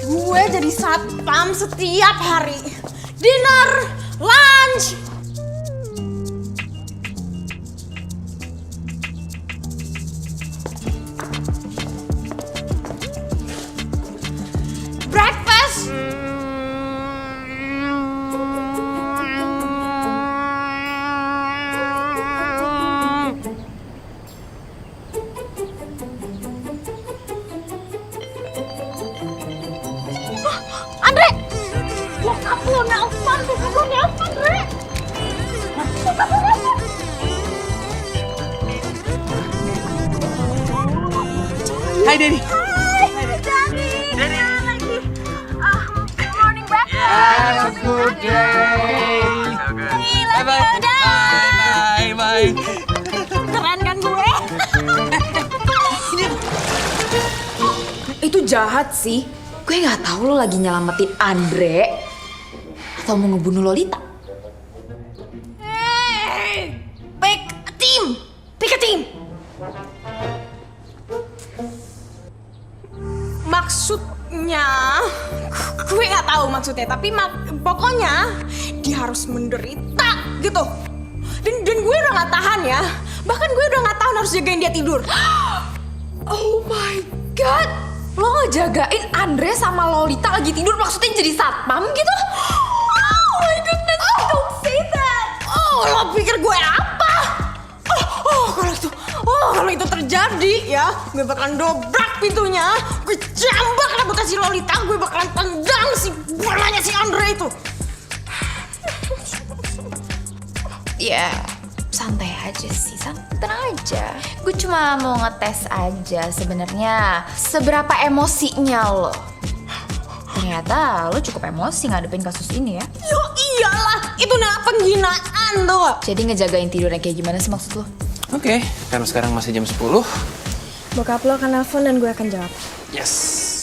Gue jadi satpam setiap hari. Dinner, lunch. Breakfast. Mantu kaburnya apa, Andre? Hai, Daddy. Morning breakfast. Have a good day. Bye, bye. Keren kan gue? Itu jahat sih. Gue nggak tahu lo lagi nyelamatin Andre atau mau ngebunuh Lolita. Pick a team. Pick a team. Maksudnya, gue nggak tahu maksudnya, tapi pokoknya dia harus menderita gitu. Dan gue udah nggak tahan ya. Bahkan gue udah nggak tahan harus jagain dia tidur. Oh my god, lo ngejagain Andre sama Lolita lagi tidur maksudnya jadi satpam gitu? Oh my goodness, don't say that. Oh, lo pikir gue apa? Kalau itu terjadi ya, gue bakalan dobrak pintunya, gue jambak rambutnya si Lolita, gue bakalan tendang si bolanya si Andre itu. Ya, santai aja sih, tenang aja. Gue cuma mau ngetes aja sebenarnya seberapa emosinya lo. Ternyata lo cukup emosi ngadepin kasus ini ya. Yo iyalah, itu namanya penghinaan tuh. Jadi ngejagain tidurnya kayak gimana sih maksud lo? Oke, karena sekarang masih jam 10. Bokap lo akan nelfon dan gue akan jawab. Yes.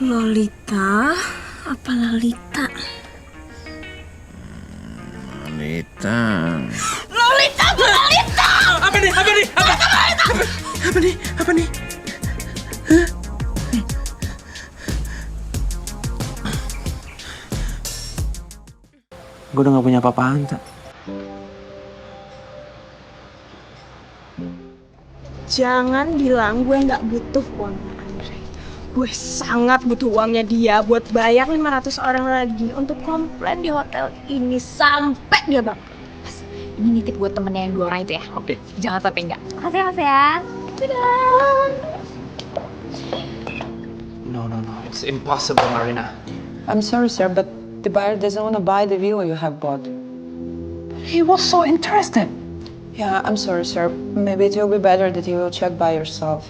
Lolita, apa Lolita? Lolita! Apa nih? Gue udah gak punya apa-apaan, Tak. Jangan bilang gue nggak butuh uangnya Andre. Gue sangat butuh uangnya dia buat bayar 500 orang lagi untuk komplain di hotel ini sampai dia bangkrut. Ini nitip buat temennya yang 2 orang itu ya? Oke. Jangan sampai enggak. Makasih mas ya. Dadah. No. It's impossible, Marina. I'm sorry, sir, but the buyer doesn't want to buy the villa you have bought. He was so interested. Yeah, I'm sorry, sir. Maybe it will be better that you will check by yourself.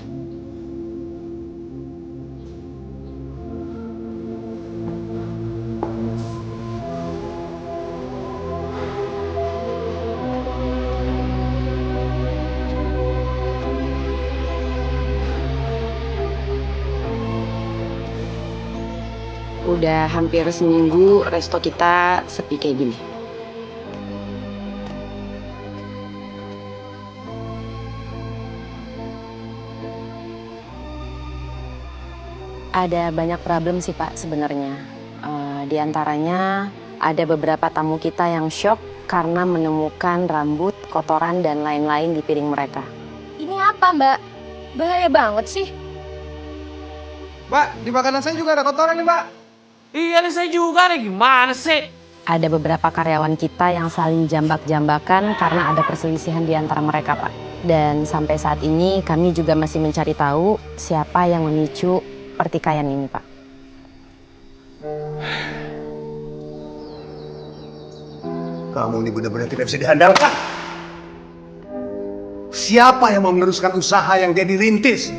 Udah hampir seminggu resto kita sepi kayak gini. Ada banyak problem sih Pak sebenarnya. Di antaranya ada beberapa tamu kita yang shock karena menemukan rambut, kotoran, dan lain-lain di piring mereka. Ini apa mbak? Bahaya banget sih. Mbak, di makanan saya juga ada kotoran nih Mbak. Iya nih saya juga nih, gimana sih? Ada beberapa karyawan kita yang saling jambak-jambakan karena ada perselisihan di antara mereka Pak. Dan sampai saat ini kami juga masih mencari tahu siapa yang memicu pertikaian ini Pak. Kamu ini benar-benar tidak bisa diandalkan. Siapa yang mau meneruskan usaha yang dia dirintis?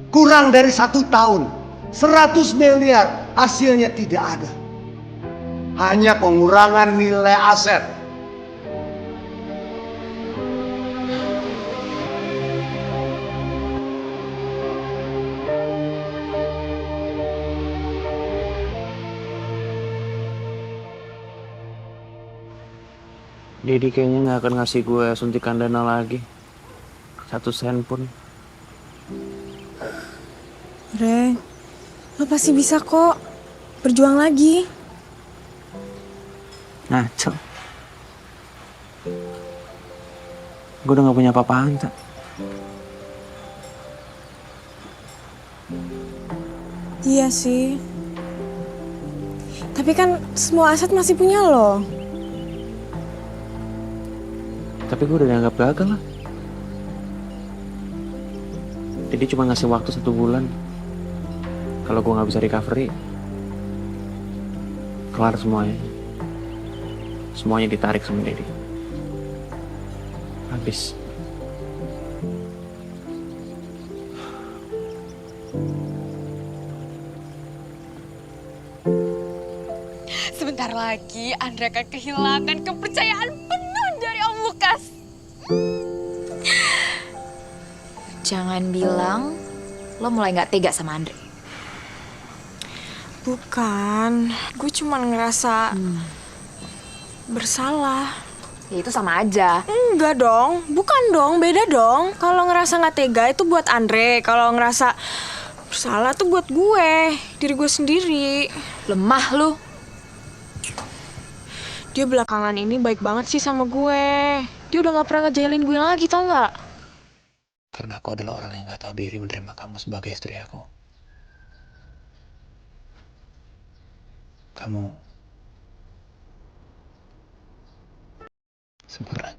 Kurang dari 1 tahun, 100 miliar, hasilnya tidak ada. Hanya pengurangan nilai aset. Dedi kayaknya nggak akan ngasih gue suntikan dana lagi. 1 sen pun. Re, lo pasti bisa kok. Berjuang lagi. Ngaco. Gue udah gak punya apa-apaan, tak. Iya sih. Tapi kan semua aset masih punya lo. Tapi gue udah dianggap gagal lah. Jadi cuma ngasih waktu 1 bulan. Kalau gue gak bisa recovery, kelar semuanya. Semuanya ditarik sama Dedi. Habis. Sebentar lagi Andre akan kehilangan kepercayaan penuh dari Om Lukas. Jangan bilang lo mulai gak tega sama Andre. Bukan, gue cuma ngerasa bersalah. Ya itu sama aja. Enggak dong, bukan dong, beda dong. Kalau ngerasa nggak tega itu buat Andre, kalau ngerasa bersalah tuh buat gue, diri gue sendiri. Lemah lu. Dia belakangan ini baik banget sih sama gue. Dia udah nggak pernah ngejailin gue lagi, tau nggak? Karena aku adalah orang yang gak tahu diri menerima kamu sebagai istri aku. Kamu sempurna.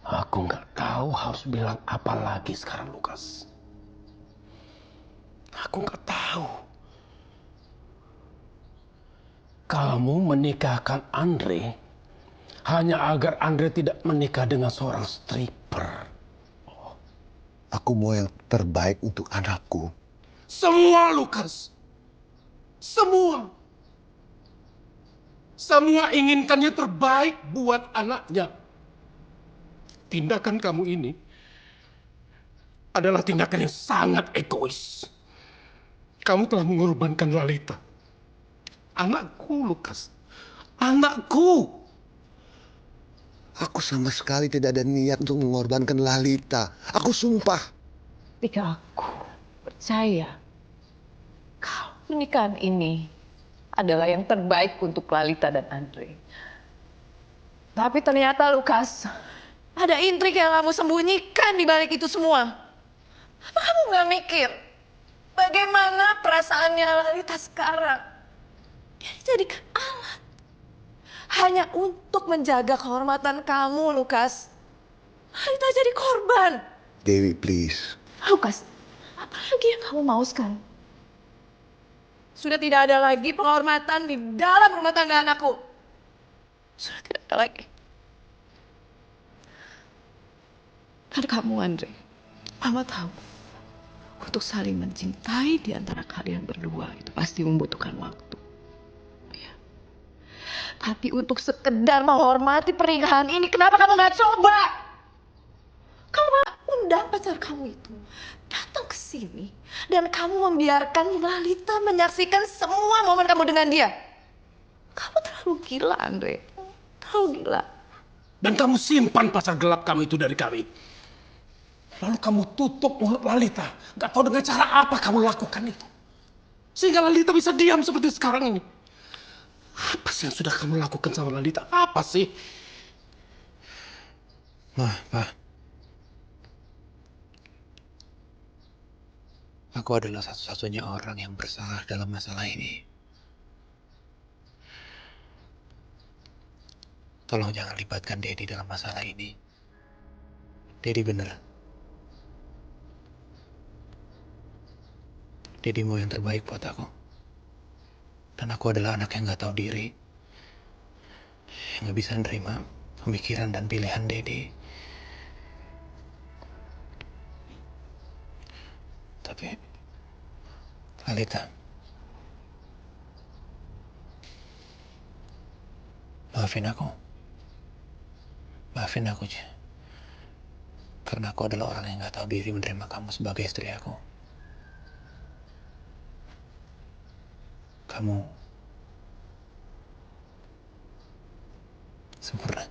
Aku nggak tahu harus bilang apa lagi sekarang, Lukas. Aku nggak tahu. Kamu menikahkan Andre hanya agar Andre tidak menikah dengan seorang stripper. Aku mau yang terbaik untuk anakku. Semua, Lukas. Semua. Semua inginkannya terbaik buat anaknya. Tindakan kamu ini adalah tindakan yang sangat egois. Kamu telah mengorbankan Lalita. Anakku, Lukas. Anakku. Aku sama sekali tidak ada niat untuk mengorbankan Lalita. Aku sumpah. Ketika aku percaya kalau pernikahan ini adalah yang terbaik untuk Lalita dan Andre. Tapi ternyata Lukas, ada intrik yang kamu sembunyikan di balik itu semua. Apa kamu gak mikir bagaimana perasaannya Lalita sekarang? Dia dijadikan alat hanya untuk menjaga kehormatan kamu, Lukas. Lalita jadi korban. Dewi, please. Lukas, apa lagi yang kamu mau sekarang? Sudah tidak ada lagi penghormatan di dalam rumah tangga anakku. Sudah tidak ada lagi. Karena kamu, Andre, Mama tahu, untuk saling mencintai di antara kalian berdua itu pasti membutuhkan waktu. Ya. Tapi untuk sekedar menghormati pernikahan ini, kenapa kamu nggak coba? Kamu malah undang pacar kamu itu datang ke sini dan kamu membiarkan Lalita menyaksikan semua momen kamu dengan dia. Kamu terlalu gila, Andre. Terlalu gila. Dan kamu simpan pacar gelap kamu itu dari kami. Lalu kamu tutup mulut Lalita. Gak tahu dengan cara apa kamu lakukan itu. Sehingga Lalita bisa diam seperti sekarang ini. Apa sih yang sudah kamu lakukan sama Lalita? Apa sih? Pak. Aku adalah satu-satunya orang yang bersalah dalam masalah ini. Tolong jangan libatkan Dedi dalam masalah ini. Dedi bener. Dedi mau yang terbaik buat aku. Dan aku adalah anak yang gak tahu diri. Yang gak bisa nerima pemikiran dan pilihan Dedi. Tapi, Lalita, maafin aku. Maafin aku, Ci. Karena aku adalah orang yang gak tahu diri menerima kamu sebagai istri aku. Kamu sempurna.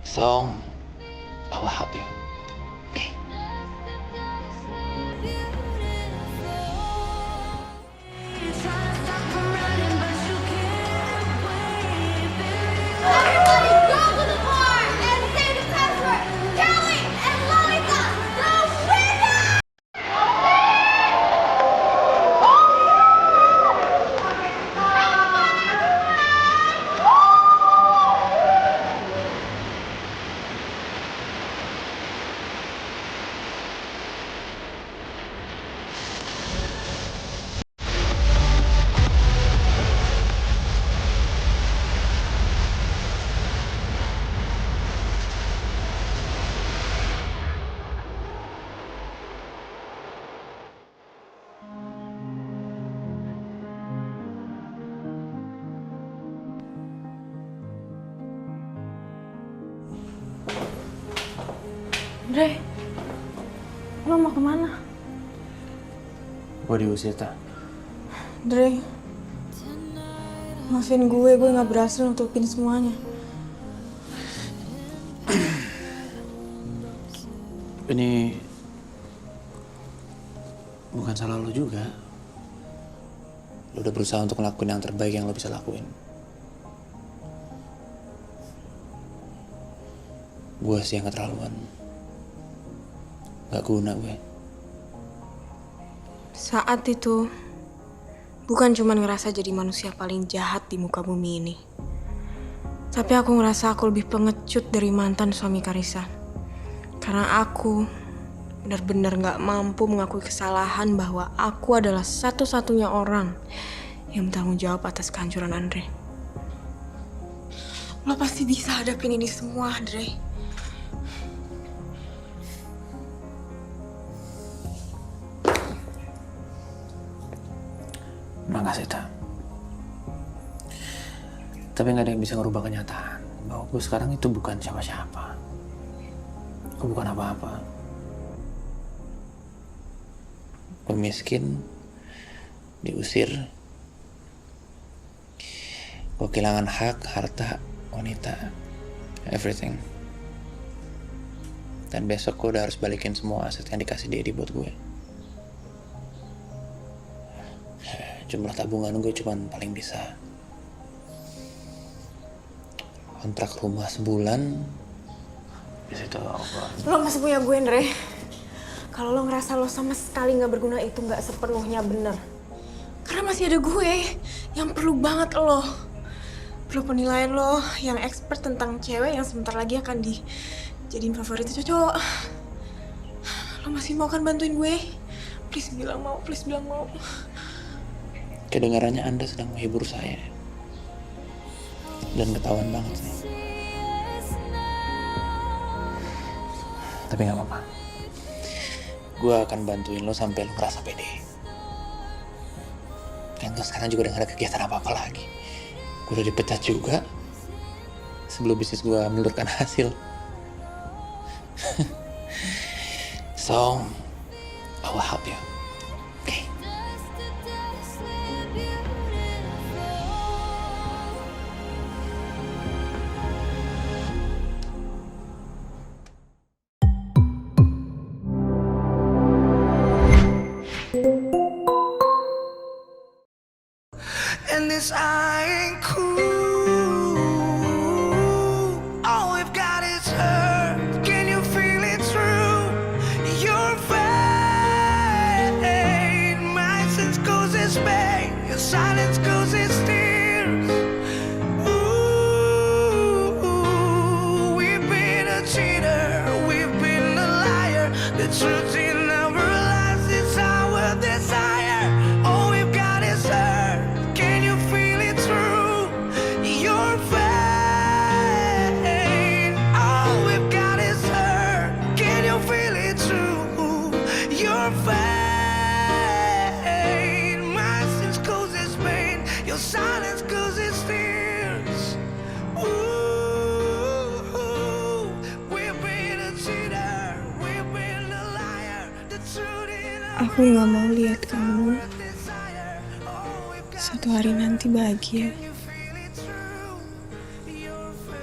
So, I will help you. Dre, lo mau kemana? Gue diusir, Ta. Dre, maafin gue gak berhasil nutupin semuanya. Ini bukan salah lo juga. Lo udah berusaha untuk ngelakuin yang terbaik yang lo bisa lakuin. Gue sih yang keterlaluan. Gak guna gue. Saat itu, bukan cuma ngerasa jadi manusia paling jahat di muka bumi ini. Tapi aku ngerasa aku lebih pengecut dari mantan suami Karissa. Karena aku benar-benar gak mampu mengakui kesalahan bahwa aku adalah satu-satunya orang yang bertanggung jawab atas kehancuran Andre. Lo pasti bisa hadapin ini semua, Dre. Makasih, Ta. Tapi gak ada yang bisa ngerubah kenyataan bahwa gue sekarang itu bukan siapa-siapa. Gue bukan apa-apa. Gue miskin, diusir, gue kehilangan hak, harta, wanita, everything. Dan besok gue udah harus balikin semua aset yang dikasih Dedi buat gue. Jumlah tabungan gue cuman paling bisa kontrak rumah sebulan. Di situ Lo masih punya gue, Andre. Kalau lo ngerasa lo sama sekali gak berguna itu gak sepenuhnya bener. Karena masih ada gue yang perlu banget lo. Perlu penilaian lo yang expert tentang cewek yang sebentar lagi akan dijadiin favorit cowok. Lo masih mau kan bantuin gue? Please bilang mau, please bilang mau. Kedengarannya Anda sedang menghibur saya. Dan ketahuan banget sih. Tapi gak apa-apa. Gue akan bantuin lo sampai lo ngerasa pede. Dan lo sekarang juga udah gak ada kegiatan apa-apa lagi. Gue udah dipecat juga. Sebelum bisnis gue menelurkan hasil. So, I will help you. And this I ain't cool. All we've got is her. Can you feel it through your veins? Aku nggak mau lihat kamu satu hari nanti bahagia,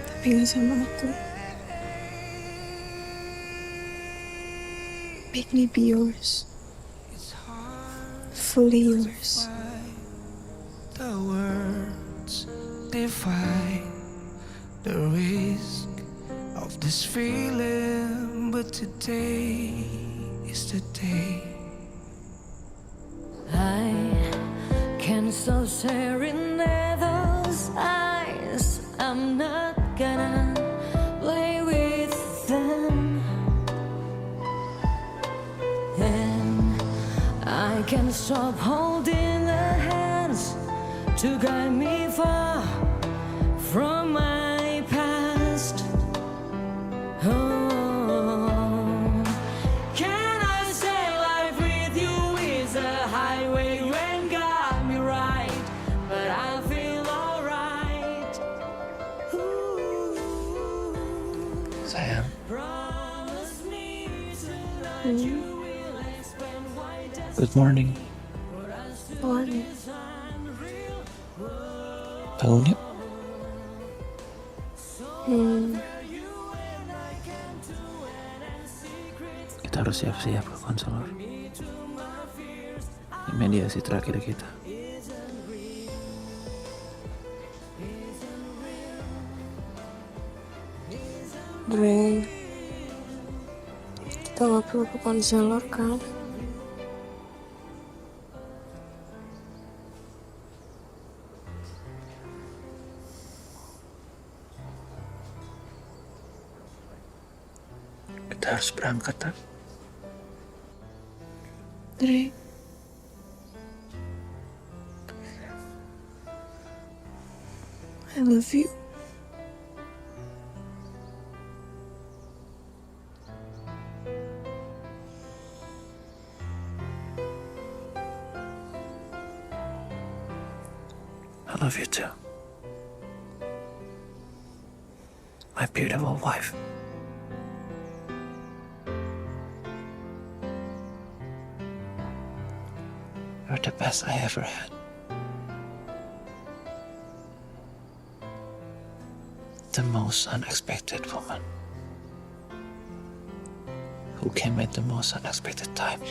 tapi nggak sama aku. Make me be yours, fully yours. The words define the risk of this feeling, but today is the day. I can't stop staring at those eyes. I'm not gonna play with them, and I can't stop holding the hands to guide me far from my past. Oh, can I say life with you is a highway when got me right, but I feel alright. Sayang, Promise me tonight you will explain why good morning. Morning. Bangun yuk. Kita harus siap-siap ke konselor. Ini mediasi terakhir kita. Dre, kita nggak perlu ke konselor kan? Kita harus berangkat, tak? Dre, I love you. I love you too. My beautiful wife. You're the best I ever had. The most unexpected woman who came at the most unexpected time.